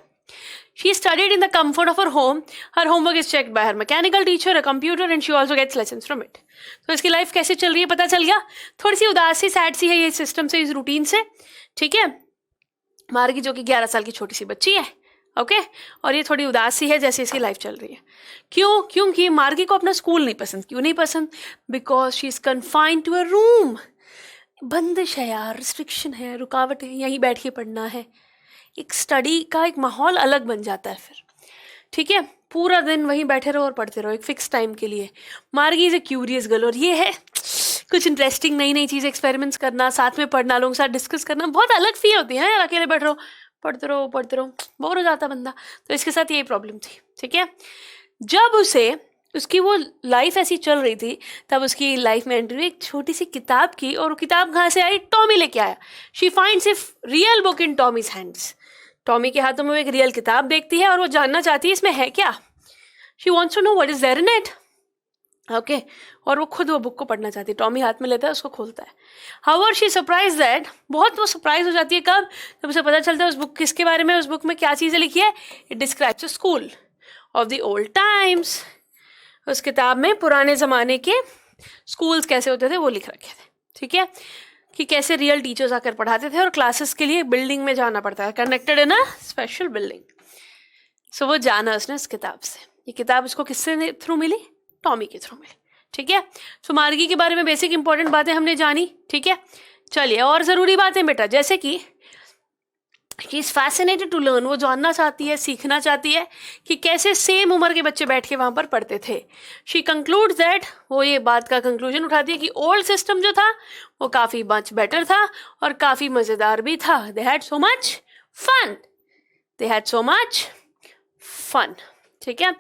she studied in the comfort of her home, her homework is checked by her mechanical teacher, a computer, and she also gets lessons from it. तो इसकी लाइफ कैसे चल रही है पता चल गया। थोड़ी सी उदास सी, सैड सी है ये सिस्टम से, इस रूटीन से, ठीक है? मार्गी जो कि 11 साल की छोटी सी बच्ची है, ओके, और ये थोड़ी उदास सी है जैसे इसकी लाइफ चल रही है। क्यों? क्योंकि मार्गी को अपना स्कूल नहीं पसंद। क्यों नहीं पसंद? Because she is confined to a room. बंदिश है यार, रिस्ट्रिक्शन है, रुकावट है, यहीं बैठ के पढ़ना है। एक स्टडी का एक माहौल अलग बन जाता है फिर, ठीक है? पूरा दिन वहीं बैठे रहो और पढ़ते रहो एक फिक्स टाइम के लिए। मार्गी इज ए क्यूरियस गर्ल, और ये है कुछ इंटरेस्टिंग नई नई चीज़ एक्सपेरिमेंट्स करना, साथ में पढ़ना, लोगों के साथ डिस्कस करना, बहुत अलग फील होती है यार। अकेले बैठ रहो, पढ़ते रहो, बोर हो जाता बंदा। तो इसके साथ यही प्रॉब्लम थी, ठीक है? जब उसकी वो लाइफ ऐसी चल रही थी, तब उसकी लाइफ में एंट्री एक छोटी सी किताब की, और वो किताब कहाँ से आई? टॉमी लेके आया। She finds a real book in Tommy's hands. Tommy के हाथों में वो एक रियल किताब देखती है और वो जानना चाहती है इसमें है क्या। She wants to know what is there in it, okay, और वो खुद वो बुक को पढ़ना चाहती है। टॉमी हाथ में लेता है, उसको खोलता है। हाउएवर शी सरप्राइज दैट, बहुत वो सरप्राइज हो जाती है। कब? जब उसे पता चलता है उस बुक किसके बारे में, उस बुक में क्या चीज़ें लिखी है। It describes a school of the old times, उस किताब में पुराने ज़माने के स्कूल्स कैसे होते थे वो लिख रखे थे, ठीक है, कि कैसे रियल टीचर्स आकर पढ़ाते थे और क्लासेस के लिए बिल्डिंग में जाना पड़ता है, connected in a special building. So वो जाना उसने उस किताब से। ये किताब उसको किससे थ्रू मिली? टॉमी के थ्रू मिली, ठीक है। सो मार्गी के बारे में बेसिक इंपॉर्टेंट बातें हमने जानी, ठीक है। चलिए और ज़रूरी बातें बेटा, जैसे कि she is fascinated to learn, वो जानना चाहती है, सीखना चाहती है कि कैसे सेम उम्र के बच्चे बैठ के वहाँ पर पढ़ते थे। शी कंक्लूड्स दैट, वो ये बात का कंक्लूजन उठाती है कि ओल्ड सिस्टम जो था वो काफ़ी मच बेटर था और काफ़ी मज़ेदार भी था। They had so much fun, they had so much fun, ठीक है।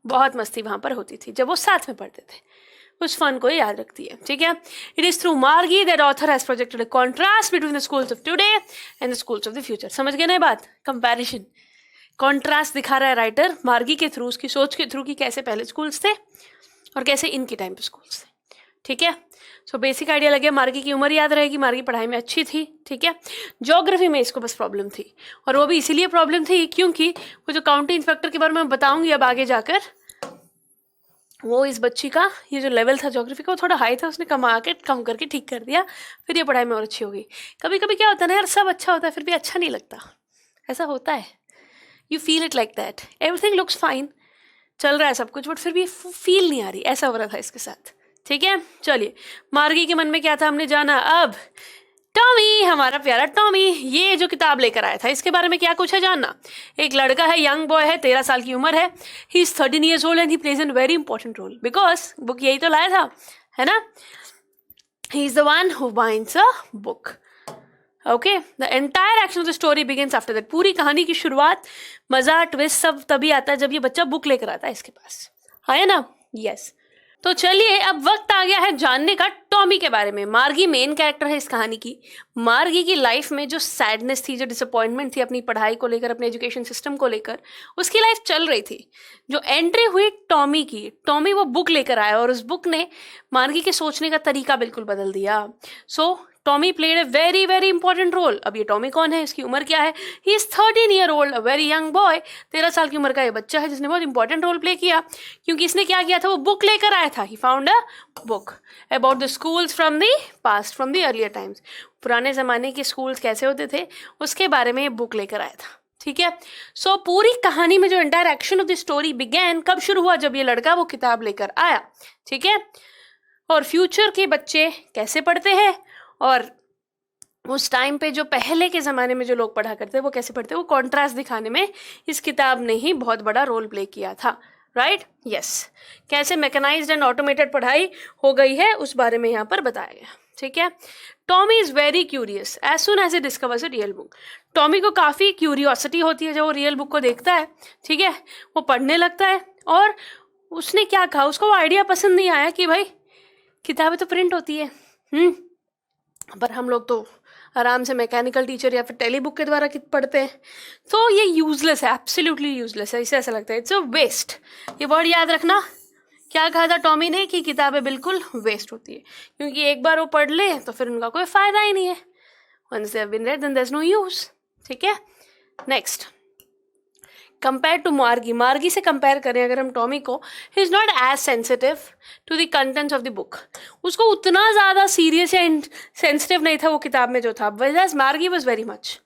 बहुत मस्ती वहाँ पर होती थी जब वो साथ में पढ़ते थे, उस फन को याद रखती है, ठीक है। इट इज थ्रू मार्गी that author has projected a contrast between the schools of today and the schools of the future. समझ गए ना बात? कंपैरिजन, कॉन्ट्रास्ट दिखा रहा है राइटर मार्गी के थ्रू, उसकी सोच के थ्रू कि कैसे पहले स्कूल्स थे और कैसे इनके टाइम पे स्कूल्स थे, ठीक है। सो बेसिक आइडिया लगे, मार्गी की उम्र याद रहेगी, मार्गी पढ़ाई में अच्छी थी, ठीक है। ज्योग्राफी में इसको बस प्रॉब्लम थी, और वो भी इसीलिए प्रॉब्लम थी क्योंकि वो जो काउंटी इंस्पेक्टर के बारे में बताऊंगी अब आगे जाकर, वो इस बच्ची का ये जो लेवल था ज्योग्राफी का वो थोड़ा हाई था, उसने कम करके ठीक कर दिया, फिर ये पढ़ाई में और अच्छी हो गई। कभी कभी क्या होता है ना यार, सब अच्छा होता है फिर भी अच्छा नहीं लगता, ऐसा होता है। You feel it like that, everything looks fine, चल रहा है सब कुछ, बट फिर भी फील नहीं आ रही, ऐसा हो रहा था इसके साथ, ठीक है। चलिए मार्गी के मन में क्या था हमने जाना। अब टॉमी, हमारा प्यारा टॉमी, ये जो किताब लेकर आया था इसके बारे में क्या कुछ है जानना। एक लड़का है, यंग बॉय है, 13 साल की उम्र है, he is 13 years old and he plays an very important role because book यही तो लाया था, है ना। He is the one who binds a book, okay. The entire action of the story begins after that. पूरी कहानी की शुरुआत, मजा, ट्विस्ट सब तभी आता है जब ये बच्चा बुक लेकर आता है इसके पास, है ना। यस, तो चलिए अब वक्त आ गया है जानने का टॉमी के बारे में। मार्गी मेन कैरेक्टर है इस कहानी की। मार्गी की लाइफ में जो सैडनेस थी, जो डिसअपॉइंटमेंट थी अपनी पढ़ाई को लेकर, अपने एजुकेशन सिस्टम को लेकर, उसकी लाइफ चल रही थी। जो एंट्री हुई टॉमी की, टॉमी वो बुक लेकर आया और उस बुक ने मार्गी के सोचने का तरीका बिल्कुल बदल दिया। So Tommy played a very very important role. अब ये टॉमी कौन है, इसकी उम्र क्या है? He is 13 year old, a very young boy. 13 साल की उम्र का ये बच्चा है जिसने बहुत इंपॉर्टेंट रोल प्ले किया, क्योंकि इसने क्या किया था, वो बुक लेकर आया था। He found a book about the schools from the past, from the earlier times. पुराने ज़माने के स्कूल्स कैसे होते थे उसके बारे में ये बुक लेकर आया था, ठीक है। सो पूरी कहानी में जो entire action of the story began कब शुरू हुआ? जब ये लड़का वो किताब लेकर आया, ठीक है। और फ्यूचर के बच्चे कैसे पढ़ते हैं और उस टाइम पे जो पहले के ज़माने में जो लोग पढ़ा करते वो कैसे पढ़ते, वो कॉन्ट्रास्ट दिखाने में इस किताब ने ही बहुत बड़ा रोल प्ले किया था, राइट। यस, कैसे मैकेनाइज्ड एंड ऑटोमेटेड पढ़ाई हो गई है उस बारे में यहाँ पर बताया गया, ठीक है। Tommy is very curious as soon as a discovers a real book. Tommy को काफ़ी क्यूरियोसिटी होती है जब वो रियल बुक को देखता है, ठीक है। वो पढ़ने लगता है और उसने क्या कहा, उसको वो आइडिया पसंद नहीं आया कि भाई किताबें तो प्रिंट होती है, पर हम लोग तो आराम से मैकेनिकल टीचर या फिर टेली बुक के द्वारा पढ़ते हैं, तो ये यूजलेस है, एब्सोल्युटली यूजलेस है। इसे ऐसा लगता है इट्स अ वेस्ट। ये वर्ड याद रखना, क्या कहा था टॉमी ने कि किताबें बिल्कुल वेस्ट होती है, क्योंकि एक बार वो पढ़ ले तो फिर उनका कोई फ़ायदा ही नहीं है। Once they have been read then there is no use, ठीक है। नेक्स्ट, कंपेयर टू मार्गी, मार्गी से कंपेयर करें अगर हम टॉमी को, he is not as sensitive to the contents of the book. उसको उतना ज़्यादा सीरियस या सेंसिटिव नहीं था वो किताब में जो था, whereas मार्गी was very much.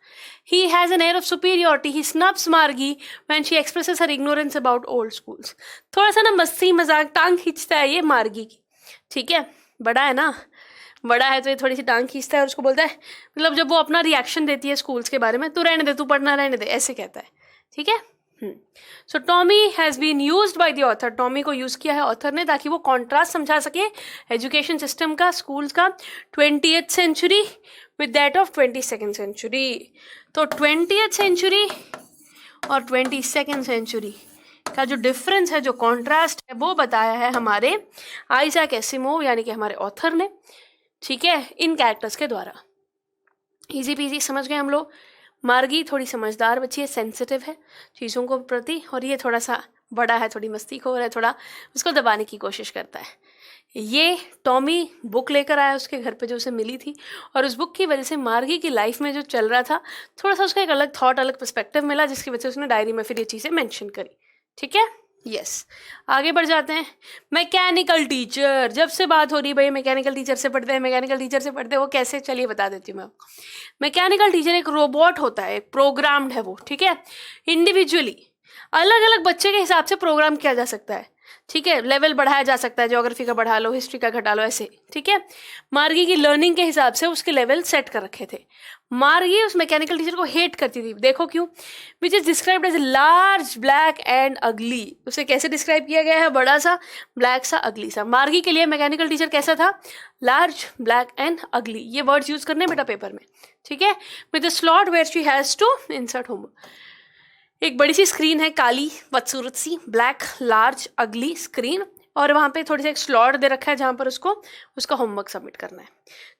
He has an air of superiority. He snubs Margie when she expresses her ignorance about old schools. थोड़ा सा ना मस्ती मजाक टांग खींचता है ये मार्गी की, ठीक है। बड़ा है ना, बड़ा है तो ये थोड़ी सी टांग खींचता है और उसको बोलता है, मतलब जब वो अपना रिएक्शन देती है स्कूल्स के बारे में, तू रहने दे, तू पढ़ना रहने दे, ऐसे कहता है, ठीक है। So Tommy has been used by the author. Tommy को यूज़ किया है ऑथर ने ताकि वो कॉन्ट्रास्ट समझा सके एजुकेशन सिस्टम का, स्कूल्स का, 20th century with that of 22nd century. तो 20th सेंचुरी और 22nd सेंचुरी का जो डिफरेंस है, जो कॉन्ट्रास्ट है, वो बताया है हमारे आइजैक एसिमोव यानी कि हमारे ऑथर ने, ठीक है, इन कैरेक्टर्स के द्वारा। इजी पीजी समझ गए हम लोग। मार्गी थोड़ी समझदार बच्ची है, सेंसिटिव है चीज़ों को प्रति, और ये थोड़ा सा बड़ा है, थोड़ी मस्तीखोर है, थोड़ा उसको दबाने की कोशिश करता है। ये टॉमी बुक लेकर आया उसके घर पे जो उसे मिली थी, और उस बुक की वजह से मार्गी की लाइफ में जो चल रहा था थोड़ा सा उसका एक अलग थॉट, अलग पर्सपेक्टिव मिला, जिसकी वजह से उसने डायरी में फिर ये चीज़ें मेंशन करी, ठीक है। यस आगे बढ़ जाते हैं। मैकेनिकल टीचर, जब से बात हो रही भाई मैकेनिकल टीचर से पढ़ते हैं, मैकेनिकल टीचर से पढ़ते हैं, वो कैसे, चलिए बता देती हूँ मैं आपको। मैकेनिकल टीचर एक रोबोट होता है, एक प्रोग्राम्ड है वो, ठीक है। इंडिविजुअली अलग अलग बच्चे के हिसाब से प्रोग्राम किया जा सकता है, ठीक है। लेवल बढ़ाया जा सकता है, ज्योग्राफी का बढ़ा लो, हिस्ट्री का घटा लो, ऐसे, ठीक है। मार्गी की लर्निंग के हिसाब से उसके लेवल सेट कर रखे थे। मार्गी उस मैकेनिकल टीचर को हेट करती थी, देखो क्यों। Which is described as large black and ugly. उसे कैसे डिस्क्राइब किया गया है, बड़ा सा, ब्लैक सा, अगली सा। मार्गी के लिए मैकेनिकल टीचर कैसा था, लार्ज, ब्लैक एंड अगली। ये वर्ड्स यूज करने बेटा पेपर में, ठीक है। With the slot where she has to insert homework. एक बड़ी सी स्क्रीन है, काली बदसूरत सी, ब्लैक, लार्ज, अगली स्क्रीन, और वहाँ पे थोड़ी सा एक स्लॉट दे रखा है जहाँ पर उसको उसका होमवर्क सबमिट करना है।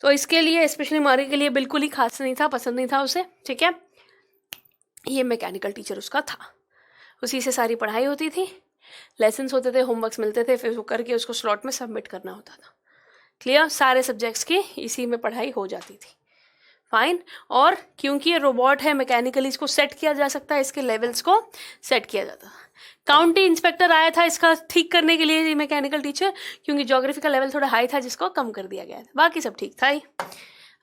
तो इसके लिए स्पेशली मारी के लिए बिल्कुल ही खास नहीं था, पसंद नहीं था उसे, ठीक है। ये मैकेनिकल टीचर उसका था, उसी से सारी पढ़ाई होती थी, लेसन्स होते थे, होमवर्क्स मिलते थे, फिर वो करके उसको स्लॉट में सबमिट करना होता था। क्लियर, सारे सब्जेक्ट्स की इसी में पढ़ाई हो जाती थी, फाइन। और क्योंकि ये रोबोट है, मैकेनिकली इसको सेट किया जा सकता है, इसके लेवल्स को सेट किया जाता है। काउंटी इंस्पेक्टर आया था इसका ठीक करने के लिए, मैकेनिकल टीचर, क्योंकि ज्योग्राफी का लेवल थोड़ा हाई था जिसको कम कर दिया गया था, बाकी सब ठीक था ही।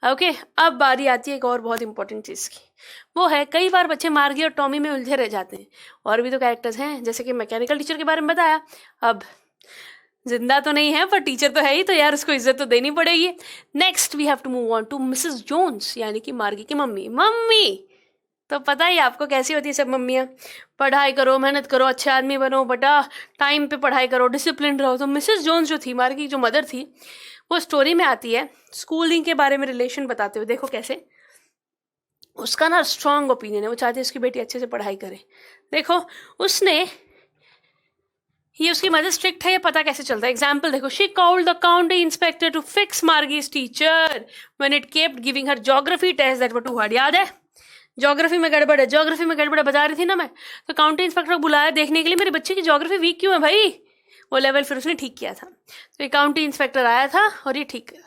ओके, अब बारी आती है एक और बहुत इंपॉर्टेंट चीज़ की, वो है कई बार बच्चे मार्गी और टॉमी में उलझे रह जाते हैं। और भी तो कैरेक्टर्स हैं, जैसे कि मैकेनिकल टीचर के बारे में बताया, अब जिंदा तो नहीं है पर टीचर तो है ही, तो यार उसको इज्जत तो देनी पड़ेगी। Next we have to move on to Mrs Jones, यानी कि मार्गी की मम्मी। मम्मी तो पता ही आपको कैसी होती है सब मम्मियाँ, पढ़ाई करो, मेहनत करो, अच्छे आदमी बनो बेटा, टाइम पे पढ़ाई करो, डिसिप्लिन रहो। तो मिसेस जोन्स जो थी, मार्गी की जो मदर थी, वो स्टोरी में आती है स्कूलिंग के बारे में रिलेशन बताते हुए। देखो कैसे उसका ना स्ट्रॉन्ग ओपिनियन है, वो चाहती है उसकी बेटी अच्छे से पढ़ाई करे। देखो उसने, ये उसकी मदर स्ट्रिक्ट है, ये पता कैसे चलता है। एग्जाम्पल देखो, she called the county inspector to fix Margie's teacher when it kept giving her geography test that were too hard. याद है ज्योग्राफी में गड़बड़ है, ज्योग्राफी में गड़बड़ बता रही थी ना मैं, तो काउंटी इंस्पेक्टर को बुलाया देखने के लिए मेरे बच्चे की ज्योग्राफी वीक क्यों है भाई, वो लेवल फिर उसने ठीक किया था। तो ये काउंटी इंस्पेक्टर आया था और ये ठीक किया।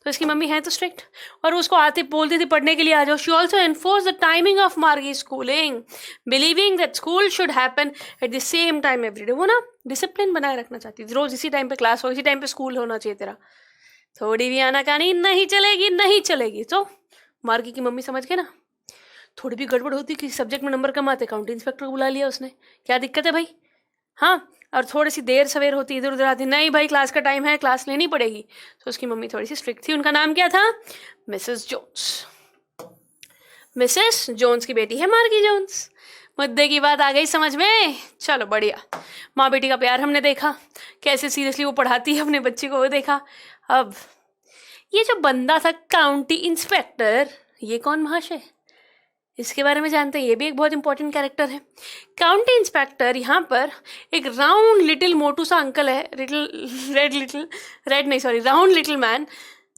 तो इसकी मम्मी है तो स्ट्रिक्ट, और उसको आते बोलती थी पढ़ने के लिए आ जाओ। She also enforce the timing of Margie schooling, believing that school should happen at the same time every day. वो ना डिसिप्लिन बनाए रखना चाहती थी, रोज इसी टाइम पे क्लास हो, इसी टाइम पे स्कूल होना चाहिए तेरा, थोड़ी भी आनाकानी नहीं चलेगी, नहीं चलेगी। तो मार्गी की मम्मी समझ के ना, थोड़ी भी गड़बड़ होती कि सब्जेक्ट में नंबर कम आते, काउंटी इंस्पेक्टर को बुला लिया उसने, क्या दिक्कत है भाई, हाँ। और थोड़ी सी देर सवेर होती, इधर उधर आती, नहीं भाई क्लास का टाइम है, क्लास लेनी पड़ेगी। तो उसकी मम्मी थोड़ी सी स्ट्रिक्ट थी। उनका नाम क्या था, मिसेस जोन्स। मिसेस जोन्स की बेटी है मार्गी जोन्स। मुद्दे की बात आ गई समझ में, चलो बढ़िया। माँ बेटी का प्यार हमने देखा, कैसे सीरियसली वो पढ़ाती है अपने बच्चे को, वो देखा। अब ये जो बंदा था काउंटी इंस्पेक्टर, ये कौन महाशय, इसके बारे में जानते हैं, ये भी एक बहुत इंपॉर्टेंट कैरेक्टर है। काउंटी इंस्पेक्टर यहाँ पर एक राउंड लिटिल मोटू सा अंकल है, round little man,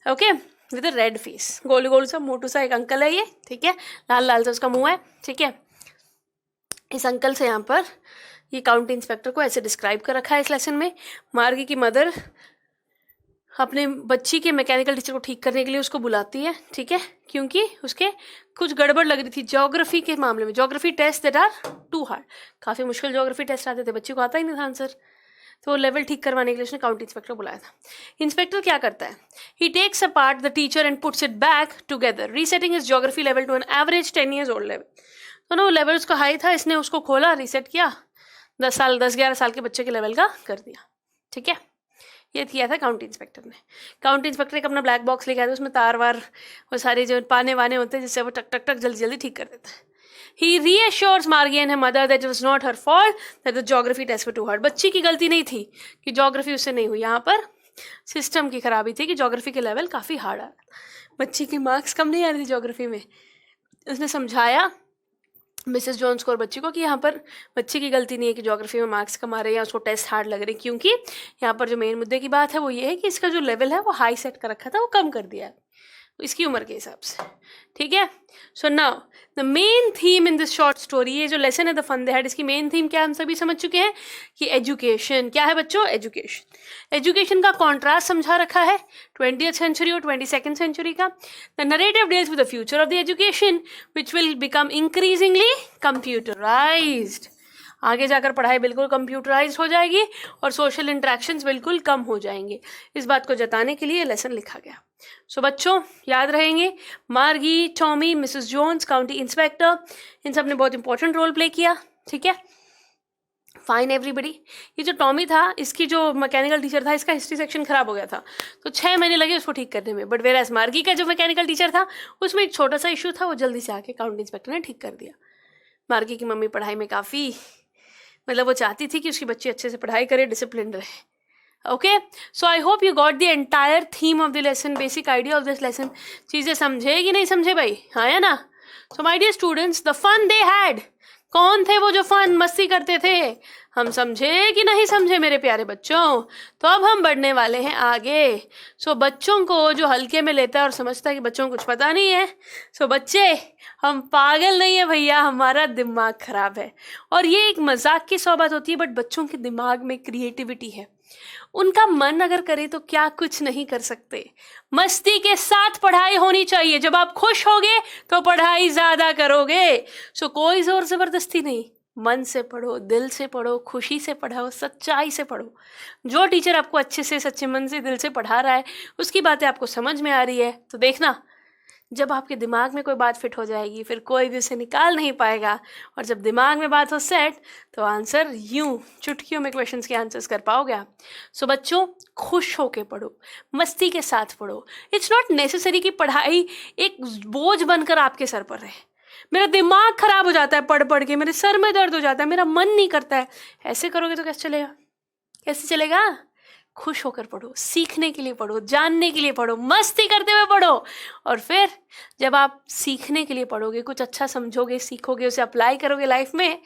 okay, with a red face, गोल गोल सा मोटू सा एक अंकल है ये, ठीक है, लाल लाल सा उसका मुंह है, ठीक है। इस अंकल से यहाँ पर ये काउंटी इंस्पेक्टर को ऐसे डिस्क्राइब कर रखा है इस लेसन में। मार्गी की मदर अपने बच्ची के मैकेनिकल टीचर को ठीक करने के लिए उसको बुलाती है, ठीक है, क्योंकि उसके कुछ गड़बड़ लग रही थी ज्योग्राफी के मामले में। Geography test that are too hard, काफ़ी मुश्किल ज्योग्राफी टेस्ट आते थे, बच्चे को आता ही नहीं था आंसर, तो वो लेवल ठीक करवाने के लिए उसने काउंटी इंस्पेक्टर बुलाया था। इंस्पेक्टर क्या करता है, he takes apart the teacher and puts it back together, resetting his geography level to an average 10 years old level. तो ना वो लेवल उसका हाई था, इसने उसको खोला, रीसेट किया, 10-11 साल के बच्चे के लेवल का कर दिया, ठीक है। ये किया था काउंटी इंस्पेक्टर ने। काउंटी इंस्पेक्टर एक अपना ब्लैक बॉक्स लेके आया था, उसमें तार वार वो सारे जो पाने वाने होते हैं जिससे वो टक टक टक जल्दी जल्दी ठीक कर देता है। He reassures Margie and her mother that it was not her fault that the geography test were too hard. बच्ची की गलती नहीं थी कि ज्योग्राफी उससे नहीं हुई, यहाँ पर सिस्टम की खराबी थी कि ज्योग्राफी के लेवल काफ़ी हार्ड आ रहा, बच्ची के मार्क्स कम नहीं आ रहे थे ज्योग्राफी में। उसने समझाया मिसेस जोन्स को और बच्ची को कि यहाँ पर बच्ची की गलती नहीं है कि ज्योग्राफी में मार्क्स कम आ रहे हैं या उसको टेस्ट हार्ड लग रहे हैं, क्योंकि यहाँ पर जो मेन मुद्दे की बात है वो ये है कि इसका जो लेवल है वो हाई सेट कर रखा था, वो कम कर दिया है इसकी उम्र के हिसाब से, ठीक है। So now the main theme in this short story, ये जो लेसन है द फन दे हैड, इसकी मेन थीम क्या हम सभी समझ चुके हैं कि एजुकेशन क्या है बच्चों, एजुकेशन। एजुकेशन का कॉन्ट्रास्ट समझा रखा है 20th century और 22nd century का। The narrative deals with the future of the education which will become increasingly computerised. आगे जाकर पढ़ाई बिल्कुल कंप्यूटराइज्ड हो जाएगी और सोशल इंटरेक्शंस बिल्कुल कम हो जाएंगे। इस बात को जताने के लिए लेसन लिखा गया। सो बच्चों याद रहेंगे, Margie, Tommy, Mrs Jones, county inspector, इन सब ने बहुत इंपॉर्टेंट रोल प्ले किया। ठीक है, फाइन एवरीबडी। ये जो टॉमी था, इसकी जो मैकेनिकल टीचर था, इसका हिस्ट्री सेक्शन खराब हो गया था तो 6 महीने लगे उसको ठीक करने में। बट वेराज मार्गी का जो मैकेनिकल टीचर था, उसमें एक छोटा सा इशू था, वो जल्दी से आके काउंटी इंस्पेक्टर ने ठीक कर दिया। मार्गी की मम्मी पढ़ाई में काफ़ी मतलब वो चाहती थी कि उसकी बच्ची अच्छे से पढ़ाई करे, डिसिप्लिन रहे। Okay, so I hope you got the entire theme of the lesson, basic idea of this lesson. चीज़ें समझे कि नहीं समझे भाई? हाँ या ना? So my dear students, the fun they had, कौन थे वो जो फन मस्ती करते थे? हम समझे कि नहीं समझे मेरे प्यारे बच्चों? तो अब हम बढ़ने वाले हैं आगे। सो बच्चों को जो हल्के में लेता है और समझता है कि बच्चों को कुछ पता नहीं है, सो बच्चे हम पागल नहीं है भैया, हमारा दिमाग खराब है। और ये एक मजाक की सोबत होती है, बट बच्चों के दिमाग में क्रिएटिविटी है। उनका मन अगर करे तो क्या कुछ नहीं कर सकते। मस्ती के साथ पढ़ाई होनी चाहिए। जब आप खुश होगे तो पढ़ाई ज्यादा करोगे। सो कोई जोर जबरदस्ती नहीं, मन से पढ़ो, दिल से पढ़ो, खुशी से पढ़ो, सच्चाई से पढ़ो। जो टीचर आपको अच्छे से, सच्चे मन से, दिल से पढ़ा रहा है, उसकी बातें आपको समझ में आ रही है, तो देखना जब आपके दिमाग में कोई बात फिट हो जाएगी, फिर कोई भी उसे निकाल नहीं पाएगा। और जब दिमाग में बात हो सेट, तो आंसर यूं चुटकियों में क्वेश्चंस के आंसर्स कर पाओगे आप। सो बच्चों खुश होके पढ़ो, मस्ती के साथ पढ़ो। इट्स नॉट नेसेसरी कि पढ़ाई एक बोझ बनकर आपके सर पर रहे। मेरा दिमाग खराब हो जाता है पढ़ पढ़ के, मेरे सर में दर्द हो जाता है, मेरा मन नहीं करता है। ऐसे करोगे तो कैसे चलेगा? कैसे चलेगा? खुश होकर पढ़ो, सीखने के लिए पढ़ो, जानने के लिए पढ़ो, मस्ती करते हुए पढ़ो। और फिर जब आप सीखने के लिए पढ़ोगे, कुछ अच्छा समझोगे, सीखोगे, उसे अप्लाई करोगे लाइफ में,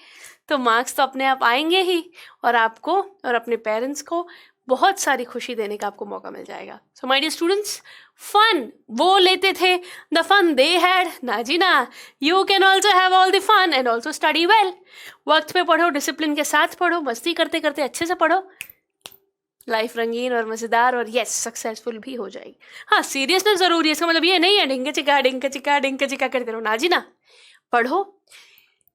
तो मार्क्स तो अपने आप आएंगे ही और आपको और अपने पेरेंट्स को बहुत सारी खुशी देने का आपको मौका मिल जाएगा। So my dear students, fun वो लेते थे, द फन दे हैड, ना जी ना। You can also have all the fun and also study well. वक्त पे पढ़ो, डिसिप्लिन के साथ पढ़ो, मस्ती करते करते अच्छे से पढ़ो, लाइफ रंगीन और मज़ेदार और यस सक्सेसफुल भी हो जाएगी। हाँ, सीरियसनेस ज़रूरी है, इसका मतलब ये नहीं है ढिंके चिका करते रहो, ना जी ना। पढ़ो,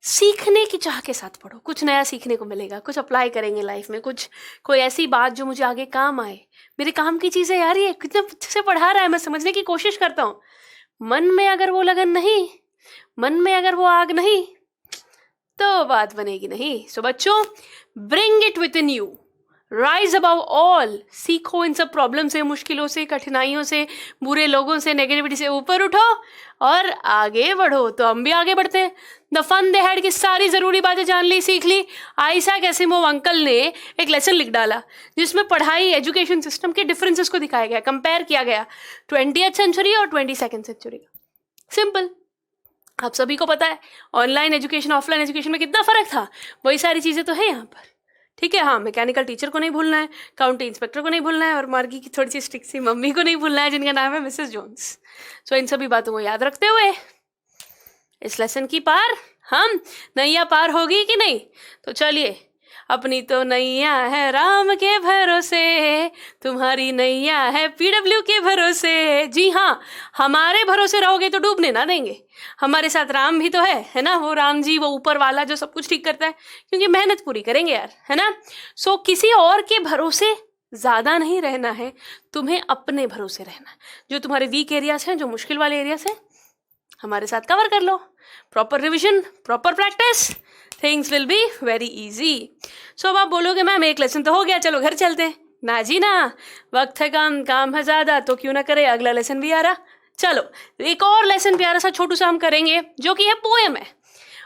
सीखने की चाह के साथ पढ़ो, कुछ नया सीखने को मिलेगा, कुछ अप्लाई करेंगे लाइफ में, कुछ कोई ऐसी बात जो मुझे आगे काम आए, मेरे काम की चीज़ें यार ये कितने अच्छे से पढ़ा रहा है, मैं समझने की कोशिश करता हूँ। मन में अगर वो लगन नहीं, मन में अगर वो आग नहीं, तो बात बनेगी नहीं। सो बच्चों, bring it with in you, rise above all. सीखो इन सब प्रॉब्लम से, मुश्किलों से, कठिनाइयों से, बुरे लोगों से, नेगेटिविटी से ऊपर उठो और आगे बढ़ो। तो हम भी आगे बढ़ते हैं। द फन दे हैड की सारी ज़रूरी बातें जान ली, सीख ली। आइजैक एसिमोव अंकल ने एक लेसन लिख डाला जिसमें पढ़ाई, एजुकेशन सिस्टम के डिफरेंसेस को दिखाया गया, कंपेयर किया गया 20th सेंचुरी और 22nd सेंचुरी का। सिंपल, आप सभी को पता है ऑनलाइन एजुकेशन, ऑफलाइन एजुकेशन में कितना फ़र्क था। वही सारी चीज़ें तो है यहाँ पर। ठीक है, हाँ, मैकेनिकल टीचर को नहीं भूलना है, काउंटी इंस्पेक्टर को नहीं भूलना है, और मार्गी की थोड़ी सी स्ट्रिक्ट सी मम्मी को नहीं भूलना है जिनका नाम है मिसेस जोन्स। सो इन सभी बातों को याद रखते हुए इस लेसन की पार हम नैया पार होगी कि नहीं? तो चलिए, अपनी तो नैया है राम के भरोसे, तुम्हारी नैया है PW के भरोसे। जी हाँ, हमारे भरोसे रहोगे तो डूबने ना देंगे। हमारे साथ राम भी तो है ना, वो राम जी, वो ऊपर वाला जो सब कुछ ठीक करता है, क्योंकि मेहनत पूरी करेंगे यार, है ना। सो किसी और के भरोसे ज़्यादा नहीं रहना है, तुम्हें अपने भरोसे रहना है। जो तुम्हारे वीक एरियाज हैं, जो मुश्किल वाले एरियाज हैं, हमारे साथ कवर कर लो। Proper revision, proper practice, things will be very easy. So अब आप बोलोगे मैम एक लेसन तो हो गया, चलो घर चलते हैं। ना जी ना, वक्त है कम, काम है ज़्यादा, तो क्यों ना करे, अगला लेसन भी आ रहा। चलो एक और लेसन प्यारा सा छोटू सा हम करेंगे, जो कि है पोएम है।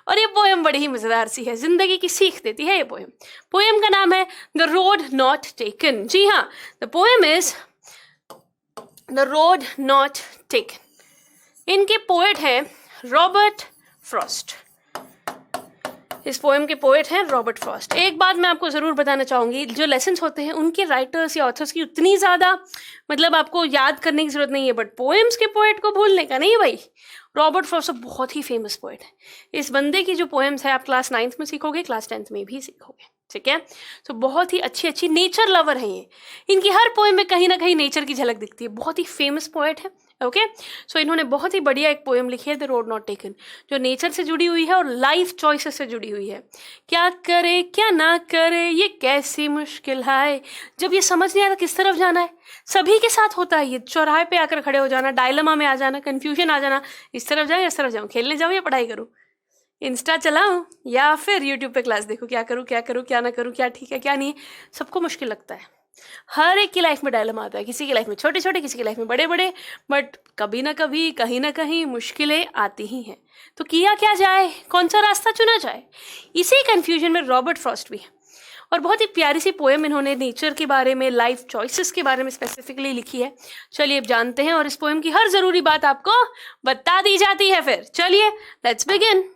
और ये पोएम बड़ी ही मज़ेदार सी है, जिंदगी की सीख देती है ये पोएम। पोएम का नाम है द रोड नॉट टेकन। जी हाँ, the poem is the road not taken. इनके पोएट हैं रॉबर्ट फ्रॉस्ट। इस पोएम के पोएट हैं रॉबर्ट फ्रॉस्ट। एक बात मैं आपको ज़रूर बताना चाहूँगी, जो लेसन्स होते हैं उनके राइटर्स या ऑथर्स की उतनी ज़्यादा मतलब आपको याद करने की ज़रूरत नहीं है, बट पोएम्स के पोएट को भूलने का नहीं भाई। रॉबर्ट फ्रॉस्ट बहुत ही फेमस पोएट है। इस बंदे की जो पोएम्स है आप क्लास 9th में सीखोगे, क्लास 10th में भी सीखोगे, ठीक है। तो बहुत ही अच्छी नेचर लवर हैं ये। इनकी हर पोएम में कहीं ना कहीं नेचर की झलक दिखती है। बहुत ही फेमस पोएट है, ओके। सो इन्होंने बहुत ही बढ़िया एक पोएम लिखी है, द रोड नॉट टेकन, जो नेचर से जुड़ी हुई है और लाइफ चॉइसेस से जुड़ी हुई है। क्या करे क्या ना करे ये कैसी मुश्किल है, जब ये समझ नहीं आता किस तरफ जाना है। सभी के साथ होता है ये, चौराहे पे आकर खड़े हो जाना, डायलेमा में आ जाना, कंफ्यूजन आ जाना, इस तरफ जाऊँ इस तरफ जाऊँ, खेलने जाऊँ या पढ़ाई करूँ, इंस्टा चलाऊँ या फिर यूट्यूब पे क्लास देखूँ, क्या करूँ क्या ना करूँ, क्या ठीक है क्या नहीं है। सबको मुश्किल लगता है, हर एक की लाइफ में डायलेमा आता है, किसी की लाइफ में छोटे छोटे, किसी की लाइफ में बड़े बड़े, बट कभी ना कभी कहीं ना कहीं मुश्किलें आती ही हैं। तो किया क्या जाए, कौन सा रास्ता चुना जाए, इसी कन्फ्यूजन में रॉबर्ट फ्रॉस्ट भी है। और बहुत ही प्यारी सी पोएम इन्होंने नेचर के बारे में, लाइफ चॉइसेस के बारे में स्पेसिफिकली लिखी है। चलिए अब जानते हैं, और इस पोएम की हर ज़रूरी बात आपको बता दी जाती है। फिर चलिए let's begin.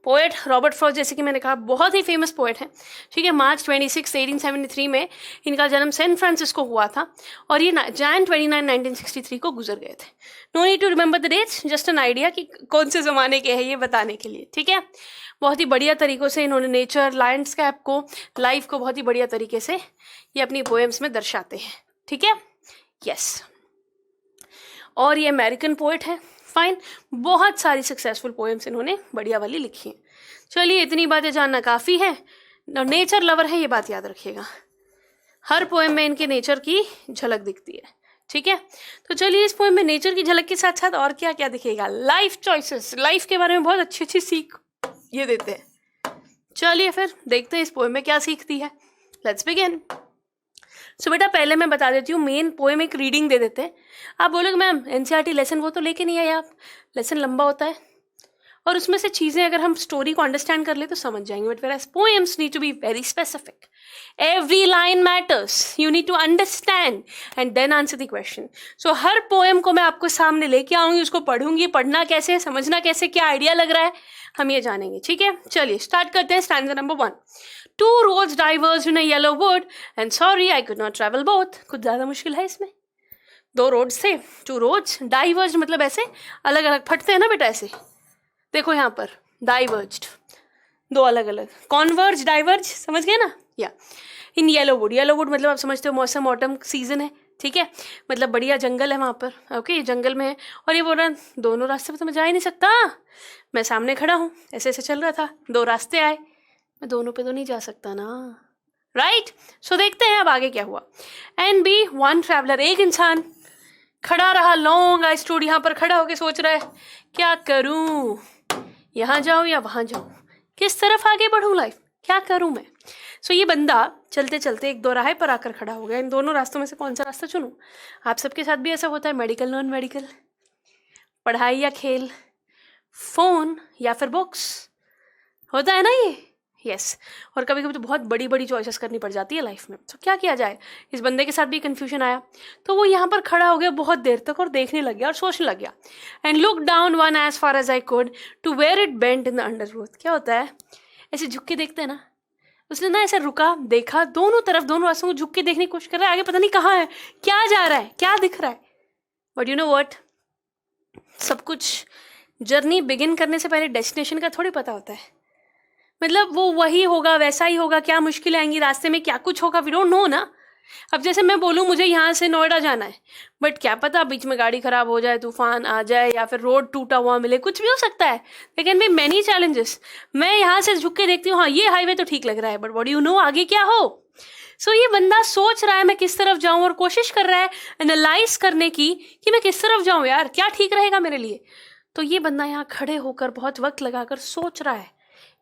Poet Robert Frost, जैसे कि मैंने कहा, बहुत ही फेमस पोएट है, ठीक है। मार्च 26, 1873 में इनका जन्म सैन फ्रांसिस्को हुआ था, और ये जैन 29, 1963 को गुजर गए थे। No need to remember the dates, just an idea कि कौन से ज़माने के हैं ये बताने के लिए, ठीक है। बहुत ही बढ़िया तरीक़ों से इन्होंने नेचर, लैंडस्केप को, लाइफ को बहुत ही बढ़िया तरीके से ये अपनी पोएम्स में दर्शाते हैं, ठीक है। यस, और ये अमेरिकन पोएट है, फाइन। बहुत सारी सक्सेसफुल पोएम्स इन्होंने बढ़िया वाली लिखी हैं। चलिए इतनी बातें जानना काफ़ी है। नेचर लवर है, ये बात याद रखिएगा, हर पोएम में इनके नेचर की झलक दिखती है, ठीक है। तो चलिए इस पोएम में नेचर की झलक के साथ साथ और क्या क्या दिखेगा, लाइफ चॉइसेस, लाइफ के बारे में बहुत अच्छी अच्छी सीख ये देते हैं। चलिए फिर देखते हैं इस पोएम में क्या सीखती है। Let's begin. सो बेटा पहले मैं बता देती हूँ, मेन पोएम एक रीडिंग दे देते हैं। आप बोलोगे मैम एनसीईआरटी लेसन वो तो लेके नहीं आए आप, लेसन लंबा होता है और उसमें से चीज़ें अगर हम स्टोरी को अंडरस्टैंड कर ले तो समझ जाएंगे, but where poems need to be very specific, every line matters, you need to understand and then answer the question. सो हर पोएम को मैं आपको सामने लेके आऊँगी, उसको पढ़ूंगी, पढ़ना कैसे, समझना कैसे, क्या आइडिया लग रहा है, हम ये जानेंगे, ठीक है। चलिए स्टार्ट करते हैं। Stanza number 1, 2 roads diverged in a yellow wood and sorry I could not travel both। कुछ ज़्यादा मुश्किल है इसमें, 2 roads थे, 2 roads diverged मतलब ऐसे अलग अलग फटते हैं ना बेटा, ऐसे देखो यहाँ पर diverged, 2 अलग अलग, converge diverge समझ गए ना, या इन येलो वुड, येलो वुड मतलब आप समझते हो मौसम, ऑटम सीजन है, ठीक है, मतलब बढ़िया जंगल है वहाँ पर, ओके, ये जंगल में है। और ये बोल रहा दोनों रास्ते पर तो मैं जा ही नहीं सकता, मैं सामने खड़ा हूँ, ऐसे ऐसे चल रहा था, 2 रास्ते आए, मैं दोनों पे तो नहीं जा सकता ना, राइट। सो देखते हैं अब आगे क्या हुआ। एंड बी 1 ट्रैवलर, एक इंसान खड़ा रहा, लॉन्ग आई स्टूड, यहाँ पर खड़ा होकर सोच रहा है क्या करूँ, यहाँ जाऊँ या वहाँ जाऊँ, किस तरफ आगे बढ़ूँ लाइफ, क्या करूँ मैं। सो ये बंदा चलते चलते एक 2 राह पर आकर खड़ा हो गया, इन दोनों रास्तों में से कौन सा रास्ता चुनूँ। आप सबके साथ भी ऐसा होता है, मेडिकल नॉन मेडिकल, पढ़ाई या खेल, फ़ोन या फिर बुक्स, होता है ना ये, यस। और कभी कभी तो बहुत बड़ी बड़ी चॉइसेस करनी पड़ जाती है लाइफ में। तो क्या किया जाए, इस बंदे के साथ भी कन्फ्यूजन आया, तो वो यहाँ पर खड़ा हो गया बहुत देर तक और देखने लग गया और सोचने लग गया। And look down one as far as I could to where it bent in the undergrowth. क्या होता है, ऐसे झुक के देखते हैं ना, उसने ना ऐसे रुका, देखा दोनों तरफ, दोनों रास्तों को झुक के देखने की कोशिश कर रहा है, आगे पता नहीं कहाँ है, क्या जा रहा है, क्या दिख रहा है। बट यू नो व्हाट, सब कुछ जर्नी बिगिन करने से पहले डेस्टिनेशन का थोड़ी पता होता है, मतलब वो वही होगा, वैसा ही होगा, क्या मुश्किलें आएंगी रास्ते में, क्या कुछ होगा, वी डोंट नो ना। अब जैसे मैं बोलूँ मुझे यहाँ से नोएडा जाना है, बट क्या पता बीच में गाड़ी खराब हो जाए, तूफान आ जाए, या फिर रोड टूटा हुआ मिले, कुछ भी हो सकता है। There can be many challenges. मैं यहाँ से झुक के देखती हूँ, हाँ ये हाईवे तो ठीक लग रहा है, but what do you know आगे क्या हो। सो ये बंदा सोच रहा है मैं किस तरफ जाऊँ, और कोशिश कर रहा है एनालाइज करने की कि मैं किस तरफ जाऊँ यार, क्या ठीक रहेगा मेरे लिए। तो ये बंदा यहाँ खड़े होकर बहुत वक्त लगाकर सोच रहा है,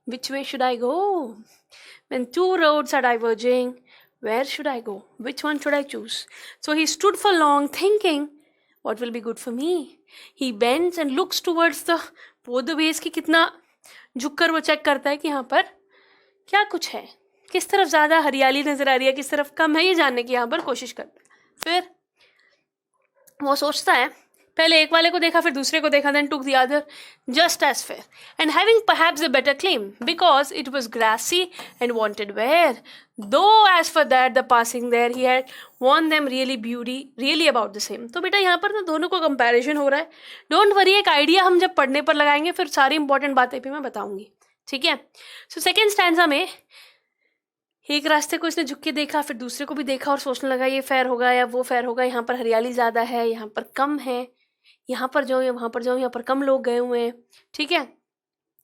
which way should I go? When 2 roads are diverging, where should I go? Which one should I choose? So he stood for long thinking, what will be good for me? He bends and looks towards the both the ways कि कितना झुककर वो चेक करता है कि यहाँ पर क्या कुछ है, किस तरफ ज़्यादा हरियाली नज़र आ रही है, किस तरफ कम है, ये जानने की यहाँ पर कोशिश करता है। फिर वो सोचता है, पहले एक वाले को देखा, फिर दूसरे को देखा, then took the other just as fair and having perhaps a better claim because it was grassy and wanted wear, though as for that the passing there he had warned them really about the same। तो बेटा यहाँ पर ना दोनों को कंपैरिजन हो रहा है, डोंट वरी, एक आइडिया हम जब पढ़ने पर लगाएंगे फिर सारी इंपॉर्टेंट बातें भी मैं बताऊंगी, ठीक है। सो सेकेंड स्टैंजा में एक रास्ते को इसने झुक के देखा, फिर दूसरे को भी देखा और सोचने लगा ये फेयर होगा या वो फेयर होगा, यहाँ पर हरियाली ज़्यादा है, यहाँ पर कम है, यहाँ पर जाऊँ या वहाँ पर जाऊँ, यहाँ पर कम लोग गए हुए हैं, ठीक है।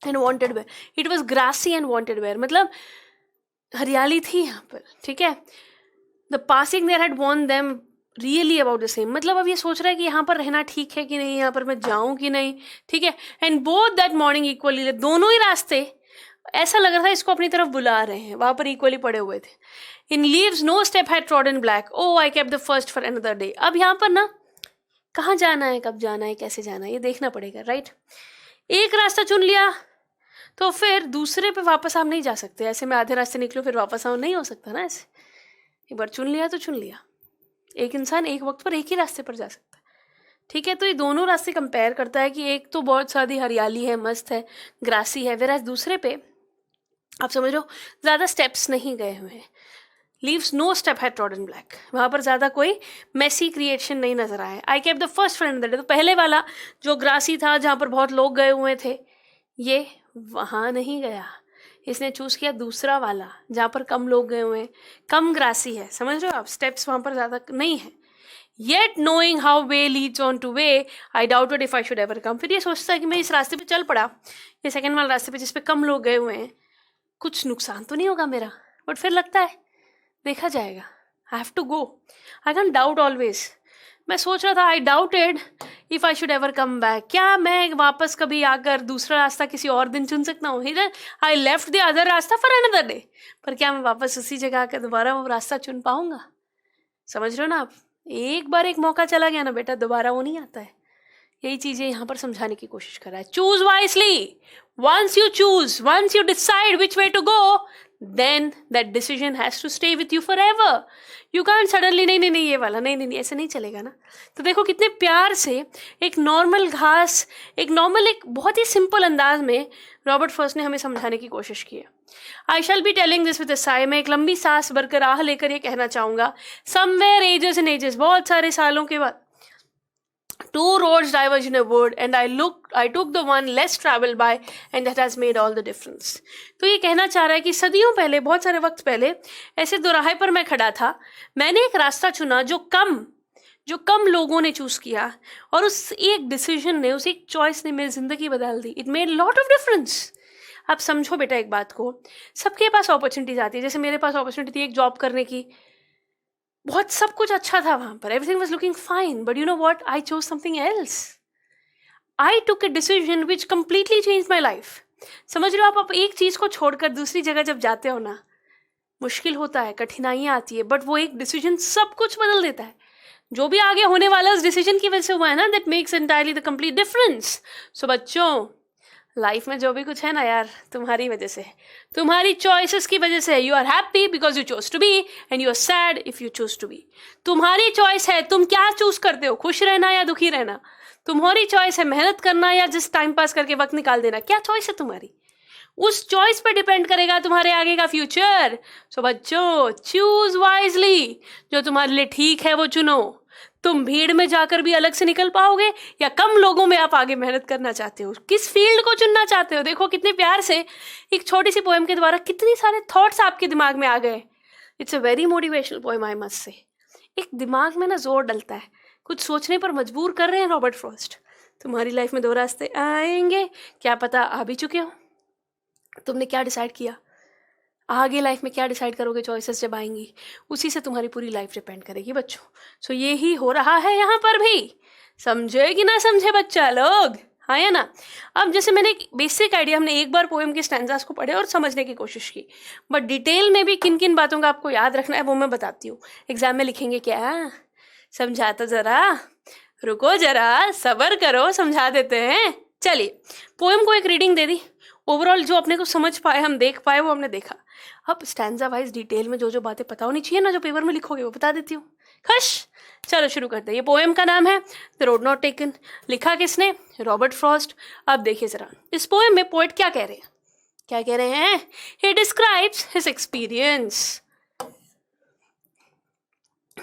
And wanted wear, it was grassy and wanted wear, मतलब हरियाली थी यहाँ पर, ठीक है। The passing there had worn them really about the same, मतलब अब ये सोच रहा है कि यहाँ पर रहना ठीक है कि नहीं, यहाँ पर मैं जाऊँ कि नहीं, ठीक है। And both that morning equally, दोनों ही रास्ते ऐसा लग रहा था इसको अपनी तरफ बुला रहे हैं, वहाँ पर इक्वली पड़े हुए थे। In leaves no step had trodden black, oh I kept the first for another day. अब यहाँ पर ना कहाँ जाना है, कब जाना है, कैसे जाना है, ये देखना पड़ेगा, राइट। एक रास्ता चुन लिया तो फिर दूसरे पे वापस आप नहीं जा सकते, ऐसे में आधे रास्ते निकलो फिर वापस आओ, नहीं हो सकता ना ऐसे। एक बार चुन लिया तो चुन लिया, एक इंसान एक वक्त पर एक ही रास्ते पर जा सकता है, ठीक है। तो ये दोनों रास्ते कंपेयर करता है कि एक तो बहुत सारी हरियाली है, मस्त है, ग्रासी है, वेराज दूसरे पे आप समझ लो ज़्यादा स्टेप्स नहीं गए हुए हैं। Leaves no step had trodden black, वहाँ पर ज़्यादा कोई मेसी क्रिएशन नहीं नजर आया। I kept the first for another day, तो पहले वाला जो ग्रासी था जहाँ पर बहुत लोग गए हुए थे, ये वहाँ नहीं गया, इसने चूज़ किया दूसरा वाला जहाँ पर कम लोग गए हुए हैं, कम ग्रासी है, समझ रहे हो आप, स्टेप्स वहाँ पर ज़्यादा नहीं है। Yet knowing how way Leeds on two way I doubted if I should ever कम, फिर ये सोचता है कि मैं इस रास्ते पे चल पड़ा, ये सेकंड वाला रास्ते पे जिस पे कम लोग गए हुए हैं, कुछ नुकसान तो नहीं होगा मेरा, बट फिर लगता है देखा जाएगा, I have to go, I can doubt always. मैं सोच रहा था I doubted if I should ever come back, क्या मैं वापस कभी आकर दूसरा रास्ता किसी और दिन चुन सकता हूँ, इधर आई लेफ्ट द अदर रास्ता फॉर अनदर डे, पर क्या मैं वापस उसी जगह आकर दोबारा वो रास्ता चुन पाऊंगा। समझ रहे हो ना आप, एक बार एक मौका चला गया ना बेटा, दोबारा वो नहीं आता है। यही चीज़ें यहाँ पर समझाने की कोशिश कर रहा है। Choose wisely, once you choose, once you decide which way to go, then that decision has to stay with you forever. You can't suddenly नहीं ये वाला नहीं ऐसे नहीं चलेगा ना। तो देखो कितने प्यार से एक नॉर्मल घास, एक नॉर्मल, एक बहुत ही सिंपल अंदाज में रॉबर्ट फर्स्ट ने हमें समझाने की कोशिश की है। I shall be telling this with a sigh, मैं एक लंबी सांस भरकर आह लेकर ये कहना चाहूँगा, समवेयर एजेस एंड एजेस, बहुत सारे सालों के बाद, two roads diverge in a wood and I took the one less traveled by and that has made all the difference. तो ये कहना चाह रहा है कि सदियों पहले, बहुत सारे वक्त पहले, ऐसे दोराहे पर मैं खड़ा था, मैंने एक रास्ता चुना जो कम लोगों ने चूज किया, और उस एक डिसीजन ने, उस एक चॉइस ने मेरी जिंदगी बदल दी। It made lot of difference. आप समझो बेटा एक बात को, सबके पास अपॉर्चुनिटीज आती है, जैसे मेरे पास अपॉर्चुनिटी थी एक जॉब करने की, बहुत सब कुछ अच्छा था वहाँ पर, everything was looking fine, but you know what, I chose something else, I took a decision which completely change my life. समझ रहे हो आप एक चीज़ को छोड़कर दूसरी जगह जब जाते हो ना, मुश्किल होता है, कठिनाइयाँ आती है, बट वो एक डिसीजन सब कुछ बदल देता है। जो भी आगे होने वाला उस डिसीजन की वजह से हुआ है ना, that makes entirely the complete difference. So बच्चों, लाइफ में जो भी कुछ है ना यार, तुम्हारी वजह से, तुम्हारी चॉइसेस की वजह से। You are happy because you choose to be and you are sad if you choose to be. तुम्हारी चॉइस है, तुम क्या चूज करते हो, खुश रहना या दुखी रहना। तुम्हारी चॉइस है मेहनत करना या जिस टाइम पास करके वक्त निकाल देना, क्या चॉइस है तुम्हारी, उस चॉइस पर डिपेंड करेगा तुम्हारे आगे का फ्यूचर। सो बच्चों, चूज वाइजली, जो तुम्हारे लिए ठीक है वो चुनो। तुम भीड़ में जाकर भी अलग से निकल पाओगे या कम लोगों में आप आगे मेहनत करना चाहते हो, किस फील्ड को चुनना चाहते हो। देखो कितने प्यार से एक छोटी सी पोएम के द्वारा कितने सारे थॉट्स आपके दिमाग में आ गए। It's a very motivational poem, I must say. एक दिमाग में ना जोर डलता है, कुछ सोचने पर मजबूर कर रहे हैं रॉबर्ट फ्रॉस्ट। तुम्हारी लाइफ में दो रास्ते आएंगे, क्या पता आ भी चुके हो। तुमने क्या डिसाइड किया, आगे लाइफ में क्या डिसाइड करोगे, चॉइसेस जब आएंगी उसी से तुम्हारी पूरी लाइफ डिपेंड करेगी बच्चों। सो ये ही हो रहा है यहाँ पर भी, समझे कि ना समझे बच्चा लोग, हाँ या ना। अब जैसे मैंने एक बेसिक आइडिया, हमने एक बार पोएम के स्टैंजास को पढ़े और समझने की कोशिश की, बट डिटेल में भी किन किन बातों का आपको याद रखना है वो मैं बताती हूँ। एग्जाम में लिखेंगे क्या, समझा तो जरा, रुको जरा, सब्र करो, समझा देते हैं। चलिए, पोएम को एक रीडिंग दे दी, ओवरऑल जो अपने को समझ पाए, हम देख पाए, वो हमने देखा। अब स्टैंजा वाइज डिटेल में जो जो बातें पता होनी चाहिए ना, जो पेपर में लिखोगे वो बता देती हूँ। खुश, चलो शुरू करते हैं। ये पोएम का नाम है द रोड नॉट टेकन। लिखा किसने, रॉबर्ट फ्रॉस्ट। अब देखिए जरा, इस पोएम में पोएट क्या कह रहे हैं, क्या कह रहे हैं। He describes his experience.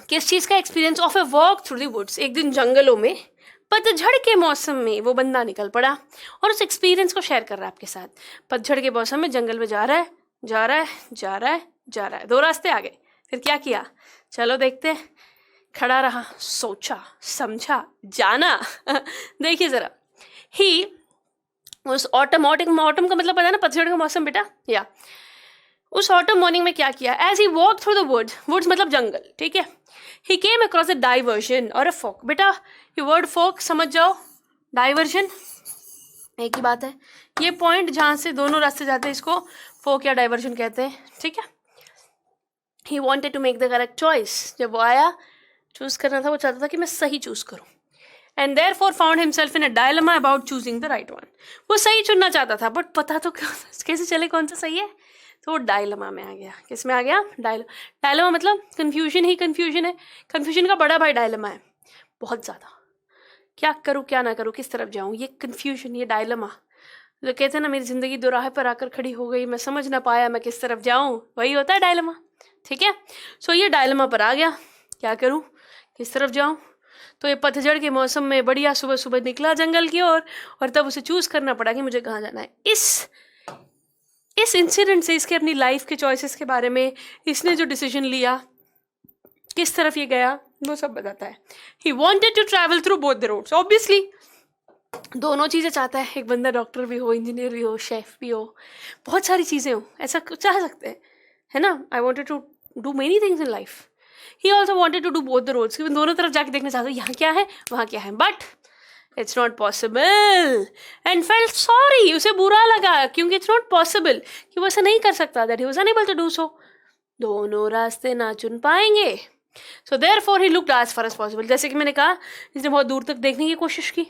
किस चीज का experience, of a walk through the woods. एक दिन जंगलों में पतझड़ के मौसम में वो बंदा निकल पड़ा और उस एक्सपीरियंस को शेयर कर रहा है आपके साथ। पतझड़ के मौसम में जंगल में जा रहा है, जा रहा है, जा रहा है, जा रहा है, 2 रास्ते आ गए। फिर क्या किया, चलो देखते हैं। खड़ा रहा, सोचा समझा, जाना। देखिए जरा, ही उस ऑटम का मतलब पता है ना, पतझड़ का मौसम बेटा, या उस ऑटम मॉर्निंग में क्या किया, as he walk through the woods, woods मतलब जंगल, ठीक है, ही केम अक्रॉस अ डाइवर्जन और अ फोक। बेटा ये वर्ड फोक समझ जाओ, डाइवर्जन एक ही बात है। ये पॉइंट जहाँ से दोनों रास्ते जाते हैं इसको फोक या डाइवर्जन कहते हैं, ठीक है। He wanted to make the correct choice, जब वो आया चूज करना था, वो चाहता था कि मैं सही चूज करूँ, and therefore found himself in a dilemma about choosing the right one। वो सही चुनना चाहता था, बट पता तो कैसे चले कौन सा सही है, तो वो डायलमा में आ गया। किस में आ गया, डायलमा मतलब कंफ्यूजन ही कंफ्यूजन है, कंफ्यूजन का बड़ा भाई डायलमा है, बहुत ज़्यादा। क्या करूँ क्या ना करूँ, किस तरफ जाऊँ, ये कंफ्यूजन, ये डायलमा। जो कहते हैं ना, मेरी ज़िंदगी दोराहे पर आकर खड़ी हो गई, मैं समझ ना पाया मैं किस तरफ जाऊँ, वही होता है डायलमा, ठीक है। सो ये डायलमा पर आ गया, क्या करूँ किस तरफ जाऊँ। तो ये पतझड़ के मौसम में बढ़िया सुबह सुबह निकला जंगल की ओर, और तब उसे चूज करना पड़ा कि मुझे कहाँ जाना है। इस इंसिडेंट से, इसके अपनी लाइफ के चॉइसेस के बारे में, इसने जो डिसीजन लिया, किस तरफ ये गया, वो सब बताता है। He wanted to travel through both the roads, obviously दोनों चीज़ें चाहता है। एक बंदा डॉक्टर भी हो, इंजीनियर भी हो, शेफ भी हो, बहुत सारी चीज़ें हो, ऐसा चाह सकते हैं, है ना। I wanted to do many things in life. He also wanted to do both the roads, कि दोनों तरफ जाके देखना चाहता हूँ, यहाँ क्या है वहाँ क्या है, but it's not possible, and felt sorry, उसे बुरा लगा क्योंकि इट्स नॉट पॉसिबल, कि वो ऐसा नहीं कर सकता, that he was unable to do so, दोनों रास्ते ना चुन पाएंगे। So therefore he looked as far as possible, जैसे कि मैंने कहा, इसने बहुत दूर तक देखने की कोशिश की,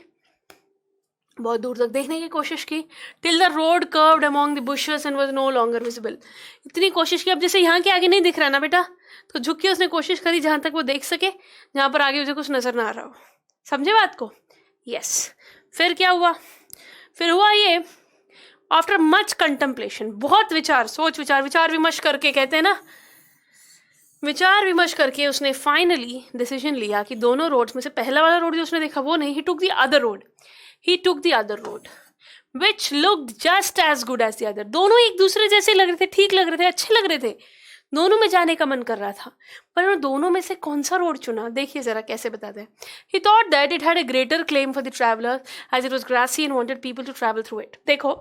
बहुत दूर तक देखने की कोशिश की, till the road curved among the bushes and was no longer visible. इतनी कोशिश की, अब जैसे यहाँ के आगे नहीं दिख रहा ना बेटा, तो झुक के उसने कोशिश करी जहाँ तक वो देख सके, जहाँ पर आगे उसे कुछ नजर ना आ रहा हो। समझे बात को, यस। फिर क्या हुआ, फिर हुआ ये, आफ्टर मच कंटेम्पलेशन, बहुत विचार, सोच विचार विमर्श करके, कहते हैं ना, विचार विमर्श करके उसने फाइनली डिसीजन लिया कि दोनों रोड्स में से पहला वाला रोड जो उसने देखा वो नहीं, he took the other road which looked just as good as the other। दोनों एक दूसरे जैसे लग रहे थे, ठीक लग रहे थे, अच्छे लग रहे थे, दोनों में जाने का मन कर रहा था, पर उन्होंने दोनों में से कौन सा रोड चुना, देखिए जरा कैसे बताते हैं। He thought that it had a greater claim for the traveler as it was grassy and wanted people to travel through it। देखो,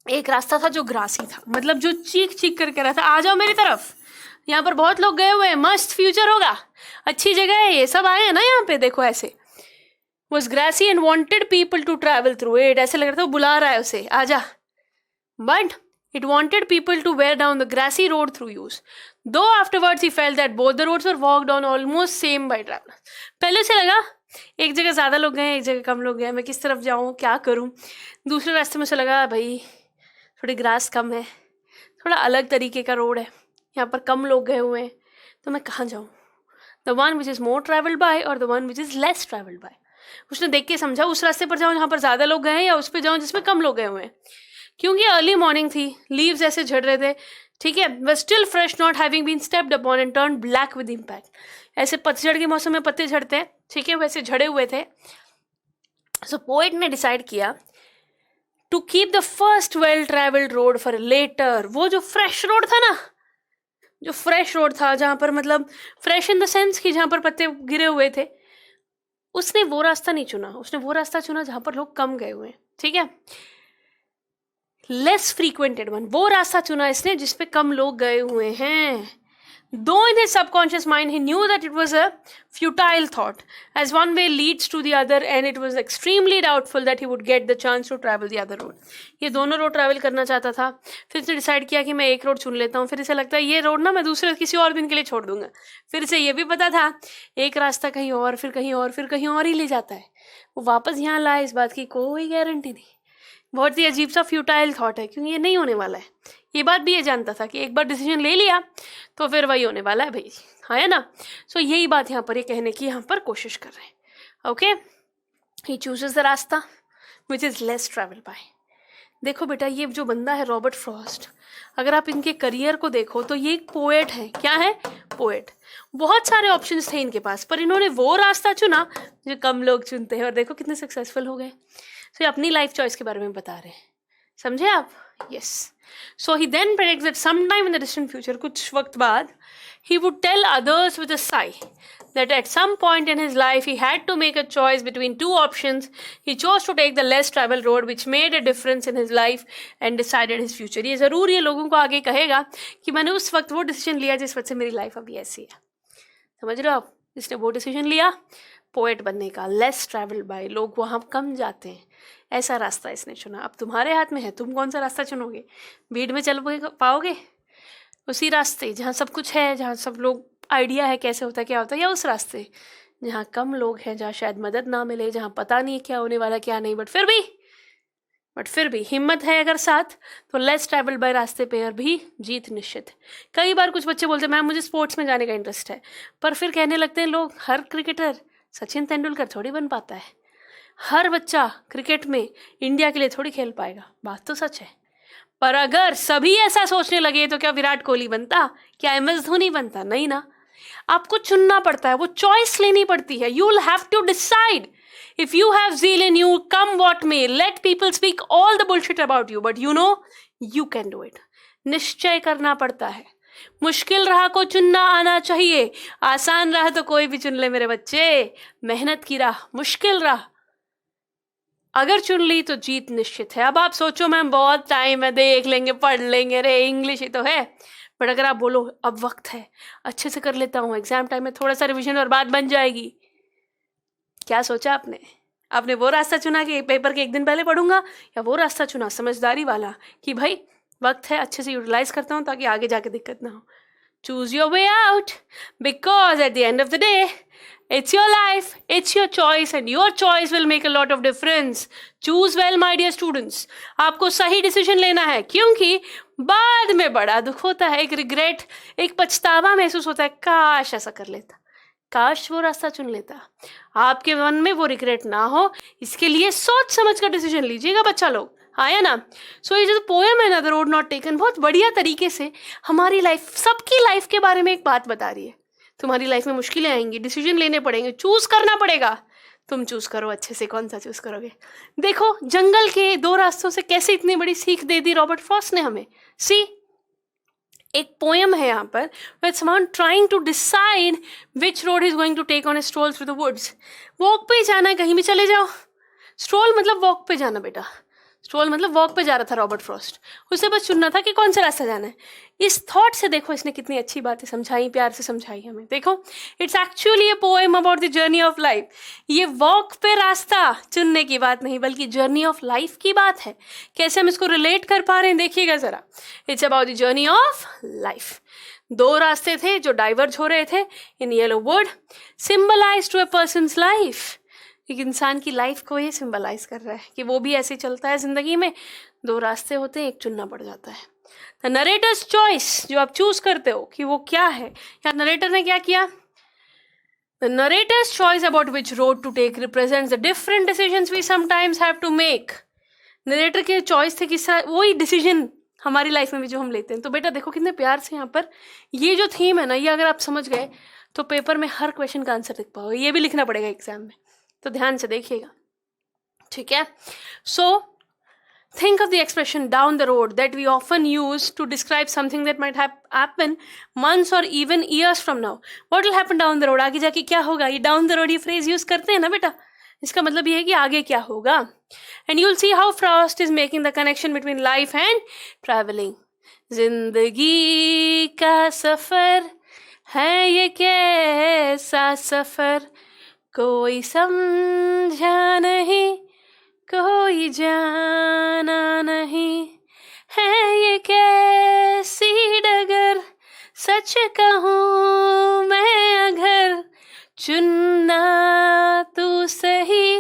एक रास्ता था जो ग्रासी था, मतलब जो चीख चीख करके रहा था, आ जाओ मेरी तरफ, यहाँ पर बहुत लोग गए हुए हैं, मस्त फ्यूचर होगा, अच्छी जगह है, ये सब आए हैं ना यहाँ पे, देखो ऐसे। Was grassy and wanted people to travel through it, ऐसे लग रहा था वो बुला रहा है उसे, आजा। But it wanted people to wear down the grassy road through use, though afterwards he felt that both the roads were walked on almost same by travelers। पहले से लगा एक जगह ज़्यादा लोग गए, एक जगह कम लोग गए, मैं किस तरफ जाऊँ, क्या करूँ। दूसरे रास्ते में से लगा भाई थोड़ी ग्रास कम है, थोड़ा अलग तरीके का रोड है, यहाँ पर कम लोग गए हुए हैं, तो मैं कहाँ जाऊँ, the one which is more travelled by और the one which is less travelled by. उसने देख के समझा, उस रास्ते पर जाऊँ जहाँ पर ज़्यादा लोग गए हैं, या उस पर जाऊँ जिसमें कम लोग गए हुए हैं, क्योंकि अर्ली मॉर्निंग थी, लीव्स ऐसे झड़ रहे थे, ठीक है, but still fresh, not having been stepped upon and turn black with impact. ऐसे पतझड़ के मौसम में पत्ते झड़ते हैं, ठीक है, वैसे झड़े हुए थे। सो पोएट ने डिसाइड किया to keep the first well travelled road for later. वो जो फ्रेश रोड था ना, जो फ्रेश रोड था, जहाँ पर मतलब फ्रेश इन द सेंस कि जहाँ पर पत्ते गिरे हुए थे, उसने वो रास्ता नहीं चुना, उसने वो रास्ता चुना जहाँ पर लोग कम गए हुए हैं, ठीक है, लेस फ्रीक्वेंटेड वन, वो रास्ता चुना इसने जिसपे कम लोग गए हुए हैं। Though in his subconscious mind he knew that it was a futile thought, as one way leads to the other, and it was extremely doubtful that he would get the chance to travel the other road। ये दोनों रोड ट्रैवल करना चाहता था, फिर इसने डिसाइड किया कि मैं एक रोड चुन लेता हूँ, फिर इसे लगता है ये रोड ना मैं दूसरे किसी और दिन के लिए छोड़ दूंगा। फिर इसे ये भी पता था एक रास्ता कहीं और, फिर कहीं और, फिर कहीं और ही ले जाता है, वो वापस यहाँ लाए इस बात की कोई गारंटी नहीं। बहुत ही अजीब सा फ्यूटाइल थॉट है, क्योंकि ये नहीं होने वाला है। ये बात भी ये जानता था कि एक बार डिसीजन ले लिया तो फिर वही होने वाला है भाई, हाँ है ना। सो यही बात यहाँ पर ये कहने की यहाँ पर कोशिश कर रहे हैं। ओके, ही चूजेस द रास्ता विच इज़ लेस ट्रैवल बाय। देखो बेटा, ये जो बंदा है रॉबर्ट फ्रॉस्ट, अगर आप इनके करियर को देखो तो ये एक पोएट है। क्या है? पोएट। बहुत सारे ऑप्शंस थे इनके पास, पर इन्होंने वो रास्ता चुना जो कम लोग चुनते हैं, और देखो कितने सक्सेसफुल हो गए। सो ये अपनी लाइफ चॉइस के बारे में बता रहे हैं, समझे आप? Yes. So he then predicts that sometime in the distant future, कुछ वक्त बाद, he would tell others with a sigh that at some point in his life he had to make a choice between two options. He chose to take the less traveled road, which made a difference in his life and decided his future. ये ज़रूर ये लोगों को आगे कहेगा कि मैंने उस वक्त वो डिसीजन लिया जिस वक्त से मेरी लाइफ अभी ऐसी है. समझ रहे हो आप? जिसने वो डिसीजन लिया पोएट बनने का, लेस ट्रैवल बाय, लोग वहाँ कम जाते हैं, ऐसा रास्ता इसने चुना. अब तुम्हारे हाथ में है, तुम कौन सा रास्ता चुनोगे? भीड़ में चल पाओगे उसी रास्ते जहाँ सब कुछ है, जहाँ सब लोग आइडिया है कैसे होता है क्या होता है, या उस रास्ते जहाँ कम लोग हैं, जहाँ शायद मदद ना मिले, जहाँ पता नहीं क्या होने वाला क्या नहीं, बट फिर भी हिम्मत है अगर साथ, तो लेस ट्रैवल बाय रास्ते पे भी जीत निश्चित है. कई बार कुछ बच्चे बोलते हैं मैम मुझे स्पोर्ट्स में जाने का इंटरेस्ट है, पर फिर कहने लगते हैं लोग हर क्रिकेटर सचिन तेंदुलकर थोड़ी बन पाता है, हर बच्चा क्रिकेट में इंडिया के लिए थोड़ी खेल पाएगा. बात तो सच है, पर अगर सभी ऐसा सोचने लगे तो क्या विराट कोहली बनता, क्या MS धोनी बनता? नहीं ना. आपको चुनना पड़ता है, वो चॉइस लेनी पड़ती है. You will have to decide. If you have zeal in you, come what may, let people speak all the bullshit about you, but you know you can do it. निश्चय करना पड़ता है. मुश्किल राह को चुनना आना चाहिए, आसान राह तो कोई भी चुन ले मेरे बच्चे. मेहनत की राह, मुश्किल राह अगर चुन ली तो जीत निश्चित है. अब आप सोचो मैम बहुत टाइम है, देख लेंगे, पढ़ लेंगे, रे इंग्लिश ही तो है. बट अगर आप बोलो अब वक्त है, अच्छे से कर लेता हूँ, एग्जाम टाइम में थोड़ा सा रिवीजन और बात बन जाएगी, क्या सोचा आपने वो रास्ता चुना कि पेपर के एक दिन पहले पढ़ूंगा, या वो रास्ता चुना समझदारी वाला कि भाई वक्त है, अच्छे से यूटिलाइज करता हूँ ताकि आगे जाके दिक्कत ना हो. Choose your way out, because at the end of the day it's your life, it's your choice, and your choice will make a lot of difference. Choose well, my dear students. आपको सही डिसीजन लेना है, क्योंकि बाद में बड़ा दुख होता है, एक रिग्रेट, एक पछतावा महसूस होता है, काश ऐसा कर लेता, काश वो रास्ता चुन लेता. आपके मन में वो रिग्रेट ना हो, इसके लिए सोच समझ कर डिसीजन लीजिएगा बच्चा लोग. आया ना? सो ये जो पोएम है ना, द रोड नॉट टेकन, बहुत बढ़िया तरीके से हमारी लाइफ, सबकी लाइफ के बारे में एक बात बता रही है. तुम्हारी लाइफ में मुश्किलें आएंगी, डिसीजन लेने पड़ेंगे, चूज करना पड़ेगा. तुम चूज करो अच्छे से, कौन सा चूज करोगे. देखो जंगल के दो रास्तों से कैसे इतनी बड़ी सीख दे दी रॉबर्ट फ्रॉस्ट ने हमें. सी, एक पोएम है यहाँ पर, it's about trying to decide which road is going to take on a stroll through the woods. Walk पे जाना है, कहीं भी चले जाओ. स्ट्रोल मतलब वॉक पे जाना बेटा, स्ट्रोल मतलब वॉक पे जा रहा था रॉबर्ट फ्रॉस्ट, उसे बस चुनना था कि कौन सा रास्ता जाना है. इस थॉट से देखो इसने कितनी अच्छी बातें समझाई, प्यार से समझाई हमें. देखो it's actually a poem about the journey of life. ये वॉक पे रास्ता चुनने की बात नहीं, बल्कि जर्नी ऑफ लाइफ की बात है. कैसे हम इसको रिलेट कर पा रहे हैं देखिएगा जरा. It's about the journey of life. दो रास्ते थे जो डाइवर्ज हो रहे थे in yellow wood, symbolize to a person's life. एक इंसान की लाइफ को ये सिंबलाइज कर रहा है कि वो भी ऐसे चलता है जिंदगी में. दो रास्ते होते हैं, एक चुनना पड़ जाता है. द नरेटर्स चॉइस, जो आप चूज करते हो कि वो क्या है. या नरेटर ने क्या किया, the narrator's choice about which road to take represents the different decisions we sometimes have to make. Narrator के चॉइस थे किस वही डिसीजन हमारी लाइफ में भी जो हम लेते हैं. तो बेटा देखो कितने प्यार से यहाँ पर ये जो थीम है ना, ये अगर आप समझ गए तो पेपर में हर क्वेश्चन का आंसर लिख पाओगे. ये भी लिखना पड़ेगा एग्जाम में, तो ध्यान से देखिएगा, ठीक है. सो think of the expression down the road that we often use to describe something that might happen months or even years from now. What will happen down the road? आगे जाके क्या होगा. ये down the road ये phrase use करते हैं ना बेटा, इसका मतलब ये है कि आगे क्या होगा. And you'll see how Frost is making the connection between life and traveling. जिंदगी का सफर है ये कैसा सफर, कोई समझा नहीं, कोई जाना नहीं, है ये कैसी डगर, सच कहूँ मैं अगर, चुनना तू सही,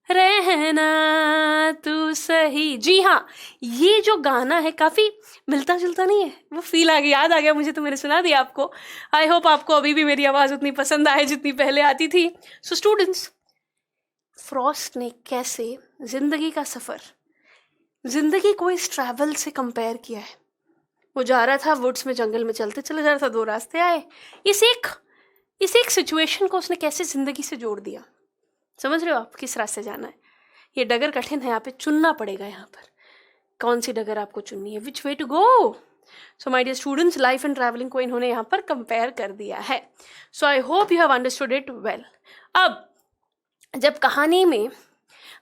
रहना तू सही. जी हाँ, ये जो गाना है काफ़ी मिलता जुलता नहीं है, वो फील आ गया, याद आ गया मुझे, तो मैंने सुना दिया आपको. आई होप आपको अभी भी मेरी आवाज़ उतनी पसंद आए जितनी पहले आती थी. सो स्टूडेंट्स, फ्रॉस्ट ने कैसे जिंदगी का सफ़र, जिंदगी को इस ट्रैवल से कंपेयर किया है. वो जा रहा था वुड्स में, जंगल में चलते चले जा रहा था, दो रास्ते आए. इस एक सिचुएशन को उसने कैसे जिंदगी से जोड़ दिया. समझ रहे हो आप किस रास्ते जाना है. ये डगर कठिन है, यहाँ पे चुनना पड़ेगा. यहाँ पर कौन सी डगर आपको चुननी है, which way to go. So my dear students, life and travelling को इन्होंने यहाँ पर कंपेयर कर दिया है। So I hope you have understood it well. अब जब कहानी में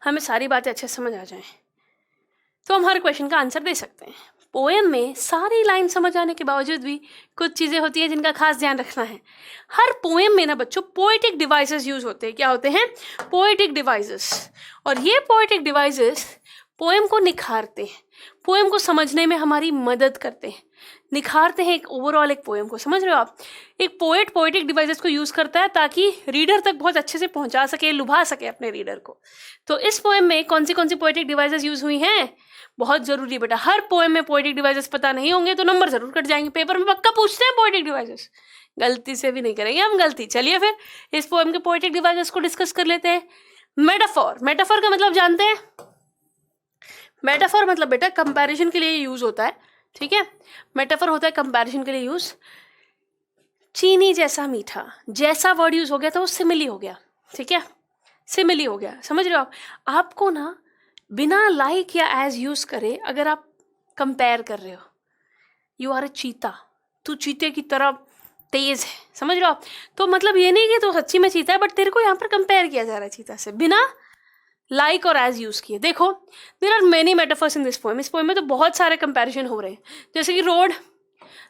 हमें सारी बातें अच्छे समझ आ जाएं तो हम हर क्वेश्चन का आंसर दे सकते हैं। पोएम में सारी लाइन समझ आने के बावजूद भी कुछ चीज़ें होती हैं जिनका खास ध्यान रखना है। हर पोएम में ना बच्चों पोएटिक डिवाइसेस यूज होते हैं। क्या होते हैं? Poetic devices. और ये पोएटिक डिवाइसेस पोएम को निखारते हैं, पोएम को समझने में हमारी मदद करते हैं, निखारते हैं एक ओवरऑल एक पोएम को। समझ रहे हो आप? एक पोएट पोएटिक डिवाइसेस को यूज़ करता है ताकि रीडर तक बहुत अच्छे से पहुंचा सके, लुभा सके अपने रीडर को। तो इस पोएम में कौन सी पोएटिक डिवाइसेस यूज हुई हैं? बहुत जरूरी बेटा, हर पोएम में पोएटिक डिवाइसेस पता नहीं होंगे तो नंबर जरूर कट जाएंगे। पेपर में पक्का पूछते हैं पोएटिक डिवाइसेस, गलती से भी नहीं करेंगे हम गलती। चलिए फिर इस पोएम के पोएटिक डिवाइसेस को डिस्कस कर लेते हैं। मेटाफोर, मेटाफोर का मतलब जानते हैं? मेटाफोर मतलब बेटा कंपैरिजन के लिए यूज होता है। ठीक है, मेटाफोर होता है कंपैरिजन के लिए यूज। चीनी जैसा मीठा, जैसा वर्ड यूज हो गया था वो सिमिली हो गया। ठीक है, सिमिली हो गया। समझ रहे हो आप? आपको ना बिना लाइक या एज यूज करे अगर आप कंपेयर कर रहे हो, यू आर अ चीता, तू चीते की तरह तेज है। समझ रहे हो आप? तो मतलब ये नहीं कि तू सच्ची में चीता है, बट तेरे को यहाँ पर कंपेयर किया जा रहा है चीता से बिना लाइक और एज यूज किए। देखो, there are many metaphors in this poem. इस पोएम में तो बहुत सारे कंपैरिजन हो रहे हैं, जैसे कि road,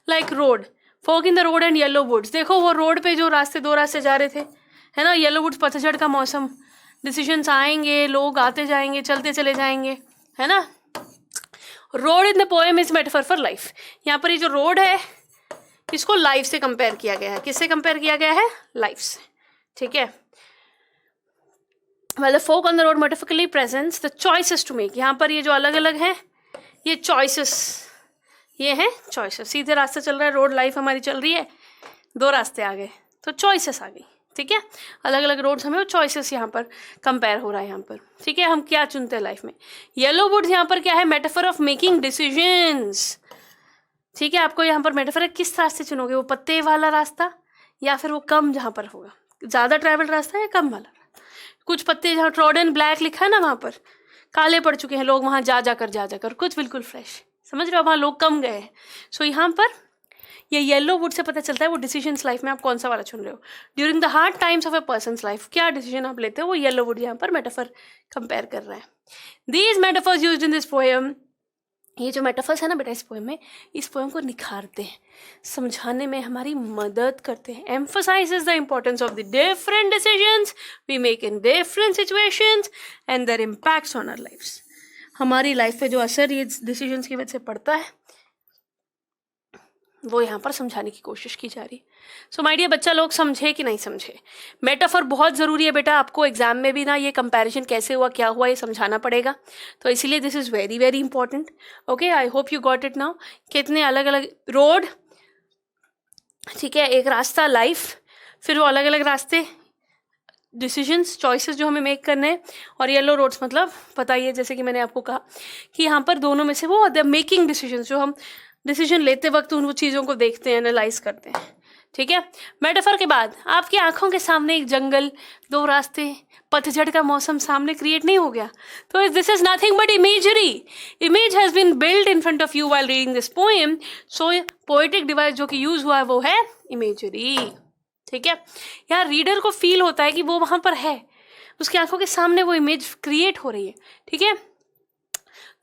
like road, fork in the road and yellow woods. देखो वो रोड पे जो रास्ते, दो रास्ते जा रहे थे, है ना, येलो वुड्स, पतझड़ का मौसम, डिसीजंस आएंगे, लोग आते जाएंगे, चलते चले जाएंगे, है ना। Road in the poem is metaphor for life. यहाँ पर ये जो रोड है इसको लाइफ से कंपेयर किया गया है। किससे कंपेयर किया गया है? लाइफ से। ठीक है, well the folk on the road metaphorically presents the choices to make। यहाँ पर ये जो अलग अलग हैं ये choices, ये हैं choices। सीधे रास्ते चल रहा है रोड, लाइफ हमारी चल रही है, दो रास्ते आ गए तो choices आ गई। ठीक है, अलग अलग रोड्स हमें वो choices यहाँ पर कंपेयर हो रहा है यहाँ पर। ठीक है, हम क्या चुनते हैं लाइफ में। येलो वुड्स यहाँ पर क्या है? Metaphor of making decisions. ठीक है, आपको यहाँ पर मेटाफर है, किस रास्ते चुनोगे, वो पत्ते वाला रास्ता या फिर वो कम जहाँ पर होगा, ज़्यादा ट्रैवल रास्ता या कम वाला। कुछ पत्ते जहाँ ट्रॉडन ब्लैक लिखा है ना वहाँ पर काले पड़ चुके हैं लोग, वहाँ जा जाकर कुछ बिल्कुल फ्रेश। समझ रहे हो? वहाँ लोग कम गए हैं। सो यहाँ पर ये येलो वुड से पता चलता है वो डिसीजंस लाइफ में आप कौन सा वाला चुन रहे हो। During the hard times of a persons life क्या डिसीजन आप लेते हो, वो येलो वुड यहाँ पर मेटाफर कंपेयर कर रहा है। These metaphors used in this poem, ये जो मेटाफर्स है ना बेटा इस पोएम में, इस पोएम को निखारते हैं, समझाने में हमारी मदद करते हैं। Emphasises the importance of the different decisions we make in different situations and their impacts on our lifes. हमारी लाइफ पे जो असर ये डिसीजंस की वजह से पड़ता है वो यहाँ पर समझाने की कोशिश की जा रही है। सो माय डियर बच्चा लोग, समझे कि नहीं समझे? मेटाफर बहुत ज़रूरी है बेटा, आपको एग्जाम में भी ना ये कंपैरिजन कैसे हुआ, क्या हुआ, ये समझाना पड़ेगा। तो इसीलिए this is very very important. Okay, I hope you got it now. कितने अलग अलग रोड, ठीक है, एक रास्ता लाइफ, फिर वो अलग अलग रास्ते डिसीजंस, चॉइसेस जो हमें मेक करने हैं, और येलो रोड्स मतलब पता ही है, जैसे कि मैंने आपको कहा कि यहाँ पर दोनों में से वो द मेकिंग डिसीजंस, जो हम डिसीजन लेते वक्त उन चीज़ों को देखते हैं, एनालाइज करते हैं। ठीक है, मेटाफर के बाद आपकी आंखों के सामने एक जंगल, दो रास्ते, पतझड़ का मौसम सामने क्रिएट नहीं हो गया। तो this is nothing but imagery. Image has been build in front of you while reading this poem. So poetic device जो कि यूज हुआ है वो है इमेजरी। ठीक है, यहाँ रीडर को फील होता है कि वो वहाँ पर है, उसकी आंखों के सामने वो इमेज क्रिएट हो रही है। ठीक है,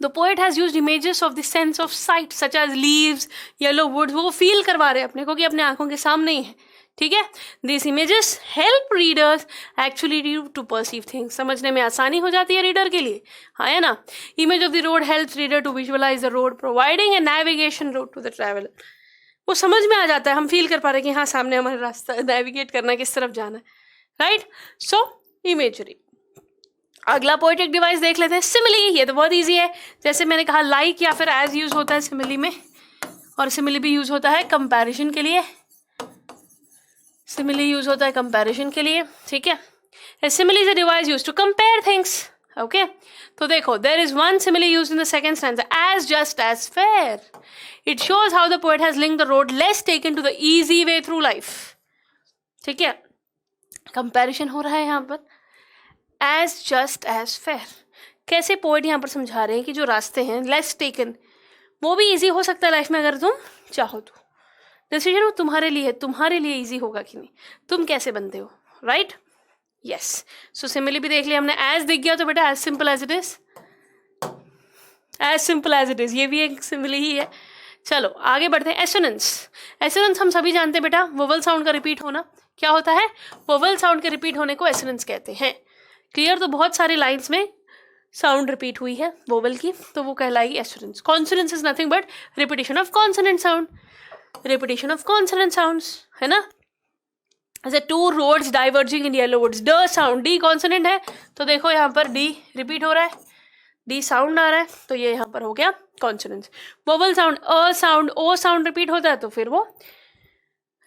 The poet has used images of the sense of sight such as leaves, yellow woods। वो फील करवा रहे हैं अपने को कि अपने आंखों के सामने ही है। ठीक है, these images help readers actually to perceive things। समझने में आसानी हो जाती है रीडर के लिए, हाँ है ना। Image of the road helps reader to visualize the road, providing a navigation route to the traveler। वो समझ में आ जाता है, हम फील कर पा रहे हैं कि हाँ सामने हमारा रास्ता, नेविगेट करना है, किस तरफ जाना है। राइट, सो इमेजरी। अगला पोएटिक डिवाइस देख लेते हैं, सिमिली। ये तो बहुत इजी है, जैसे मैंने कहा लाइक या फिर एज यूज होता है सिमिली में, और सिमिली भी यूज होता है कंपैरिजन के लिए। सिमिली यूज होता है कंपैरिजन के लिए। ठीक है, simile is a device use to compare things. Okay, तो देखो, there is one simile used in the second stanza, as just as fair. It shows how the poet has linked the road less taken to the easy way through life. ठीक है, कंपैरिजन हो रहा है यहाँ पर, एज जस्ट एज फेयर, कैसे पोएट यहाँ पर समझा रहे हैं कि जो रास्ते हैं लेस टेकन, वो भी इजी हो सकता है लाइफ में अगर तुम चाहो तो। डिसीजन वो तुम्हारे लिए इजी होगा कि नहीं, तुम कैसे बनते हो, राइट? यस। सो सिमिली भी देख लिया हमने, एज दिख गया तो बेटा as simple as it is, as simple as it is, ये भी एक सिमिली ही है। चलो आगे बढ़ते हैं। एसोनेंस, एसोनेंस हम सभी जानते हैं बेटा, वोवल साउंड का रिपीट होना। क्या होता है? वोवल साउंड के रिपीट होने को एसोनेंस कहते हैं। क्लियर? तो बहुत सारी लाइन्स में साउंड रिपीट हुई है वोवल की, तो वो कहलाएगी assonance. Consonance is nothing but repetition of consonant sound, repetition of consonant sounds, है ना? जैसे two roads diverging in yellow woods, D sound, D consonant है तो देखो यहाँ पर डी रिपीट हो रहा है, डी साउंड आ रहा है तो ये यहाँ पर हो गया कॉन्सोनेंस। वोवल साउंड, अ साउंड, ओ साउंड रिपीट होता है तो फिर वो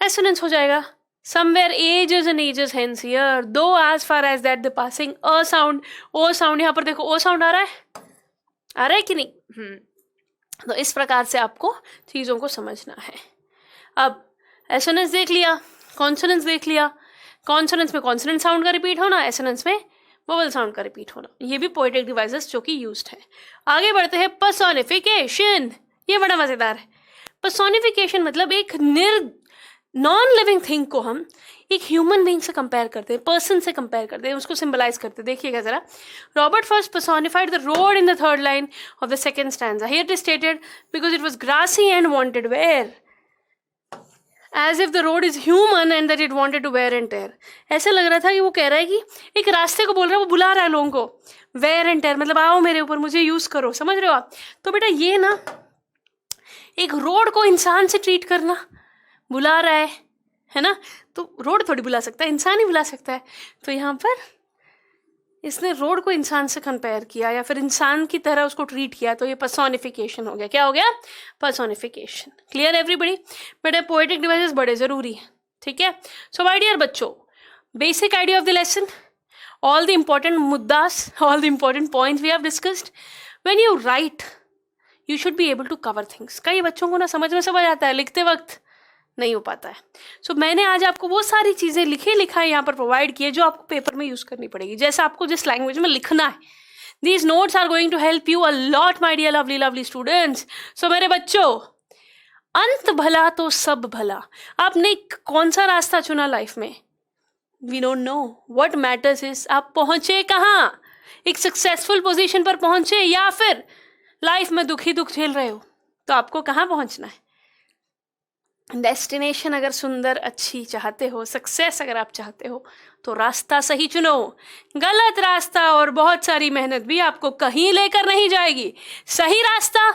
एसोनेंस हो जाएगा। Somewhere ages and ages hence here, though as far as that the passing, अ साउंड, ओ साउंड, यहाँ पर देखो ओ साउंड आ रहा है कि नहीं? तो इस प्रकार से आपको चीज़ों को समझना है। अब एसोनेंस देख लिया, कॉन्सोनेंस देख लिया। कॉन्सोनेंस में कॉन्सोनेंट साउंड का रिपीट होना, एसोनेंस में वोवल साउंड का रिपीट होना, ये भी पोएटिक डिवाइसेस जो कि यूज्ड है। आगे बढ़ते हैं। पर्सोनिफिकेशन, ये बड़ा मजेदार है। पर्सोनिफिकेशन मतलब एक नॉन लिविंग थिंग को हम एक ह्यूमन बीइंग से कंपेयर करते हैं, पर्सन से कंपेयर करते हैं, उसको सिंबलाइज करते हैं। देखिएगा जरा, Robert Frost personified the road in the third line of the second stanza, here it is stated because it was grassy and wanted wear, as if the road is human and that it wanted to wear and tear। ऐसा लग रहा था कि वो कह रहा है कि एक रास्ते को बोल रहा है, वो बुला रहा है लोगों को, wear and tear मतलब आओ मेरे ऊपर, मुझे यूज करो, समझ रहे हो आप? तो बेटा ये ना एक रोड को इंसान से ट्रीट करना, बुला रहा है ना? तो रोड थोड़ी बुला सकता है, इंसान ही बुला सकता है। तो यहाँ पर इसने रोड को इंसान से कंपेयर किया या फिर इंसान की तरह उसको ट्रीट किया, तो ये पर्सोनिफिकेशन हो गया। क्या हो गया? पर्सोनिफिकेशन। Clear everybody? बेटा पोएटिक डिवाइसेस बड़े जरूरी है, ठीक है? सो माय डियर बच्चों, basic idea of the lesson, all the important मुद्दास, all the important points we have discussed. When you write you should be able to cover things. कई बच्चों को ना समझ में सब आ जाता है, लिखते वक्त नहीं हो पाता है। सो मैंने आज आपको वो सारी चीज़ें लिखा है यहाँ पर प्रोवाइड किए जो आपको पेपर में यूज़ करनी पड़ेगी, जैसा आपको जिस लैंग्वेज में लिखना है। These notes are going to help you a lot my dear lovely lovely students. So मेरे बच्चों, अंत भला तो सब भला। आपने कौन सा रास्ता चुना लाइफ में, we don't know. What matters is आप पहुंचे कहाँ, एक सक्सेसफुल पोजीशन पर पहुंचे या फिर लाइफ में दुख झेल रहे हो, तो आपको कहाँ पहुंचना है? डेस्टिनेशन अगर सुंदर अच्छी चाहते हो, सक्सेस अगर आप चाहते हो, तो रास्ता सही चुनो। गलत रास्ता और बहुत सारी मेहनत भी आपको कहीं लेकर नहीं जाएगी। सही रास्ता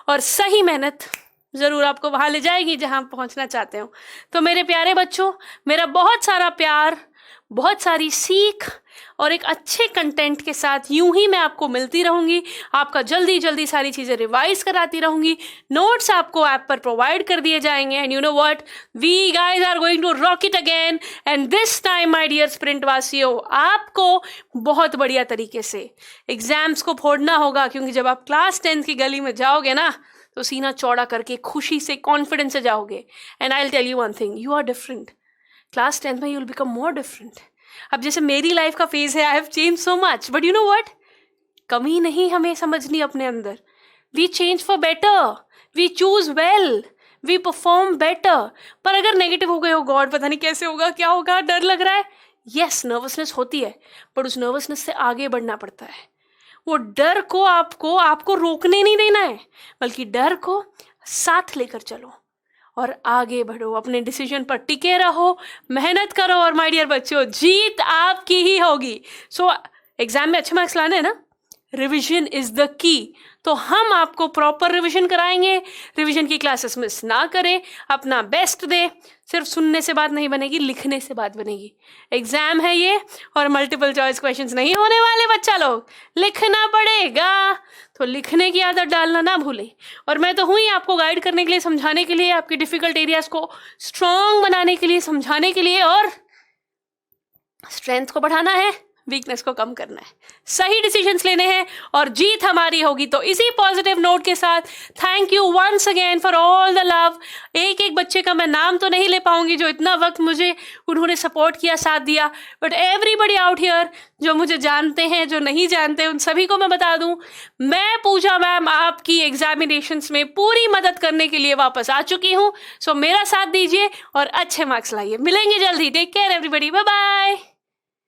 और सही मेहनत ज़रूर आपको वहाँ ले जाएगी जहाँ पहुँचना चाहते हो। तो मेरे प्यारे बच्चों, मेरा बहुत सारा प्यार, बहुत सारी सीख और एक अच्छे कंटेंट के साथ यूं ही मैं आपको मिलती रहूंगी। आपका जल्दी सारी चीज़ें रिवाइज कराती रहूंगी। नोट्स आपको ऐप पर प्रोवाइड कर दिए जाएंगे। And you know what, we guys are going to rock it again and this time my dear Sprint वासियों, आपको बहुत बढ़िया तरीके से एग्जाम्स को फोड़ना होगा, क्योंकि जब आप क्लास 10 की गली में जाओगे ना, तो सीना चौड़ा करके खुशी से कॉन्फिडेंस से जाओगे। And I will tell you one thing, you are different. Class 10 में you will become more different. अब जैसे मेरी लाइफ का फेज है, I have change so much, but you know what, कमी नहीं हमें समझनी अपने अंदर। We change for better, we choose well, we perform better. पर अगर नेगेटिव हो गए हो, गॉड पता नहीं कैसे होगा, क्या होगा, डर लग रहा है, यस नर्वसनेस होती है, पर उस नर्वसनेस से आगे बढ़ना पड़ता है। वो डर को आपको रोकने नहीं देना है, बल्कि डर को साथ लेकर चलो और आगे बढ़ो, अपने डिसीजन पर टिके रहो, मेहनत करो और माय डियर बच्चों, जीत आपकी ही होगी। सो एग्जाम में अच्छे मार्क्स लाने हैं ना, रिवीजन इज द की। तो हम आपको प्रॉपर रिवीजन कराएंगे। रिवीजन की क्लासेस मिस ना करें, अपना बेस्ट दे। सिर्फ सुनने से बात नहीं बनेगी, लिखने से बात बनेगी। एग्जाम है ये, और मल्टीपल चॉइस क्वेश्चंस नहीं होने वाले बच्चा लोग, लिखना पड़ेगा। तो लिखने की आदत डालना ना भूलें। और मैं तो हूँ ही आपको गाइड करने के लिए, समझाने के लिए, आपकी डिफिकल्ट एरियाज को स्ट्रॉन्ग बनाने के लिए, समझाने के लिए, और स्ट्रेंथ को बढ़ाना है, वीकनेस को कम करना है, सही डिसीजंस लेने हैं और जीत हमारी होगी। तो इसी पॉजिटिव नोट के साथ thank you once again for all the love. एक एक बच्चे का मैं नाम तो नहीं ले पाऊंगी जो इतना वक्त मुझे उन्होंने सपोर्ट किया, साथ दिया, बट एवरीबडी आउट हियर जो मुझे जानते हैं, जो नहीं जानते, उन सभी को मैं बता दूं, मैं पूजा मैम आपकी एग्जामिनेशंस में पूरी मदद करने के लिए वापस आ चुकी हूं। सो मेरा साथ दीजिए और अच्छे मार्क्स लाइए। मिलेंगे जल्दी। Take care everybody, bye bye.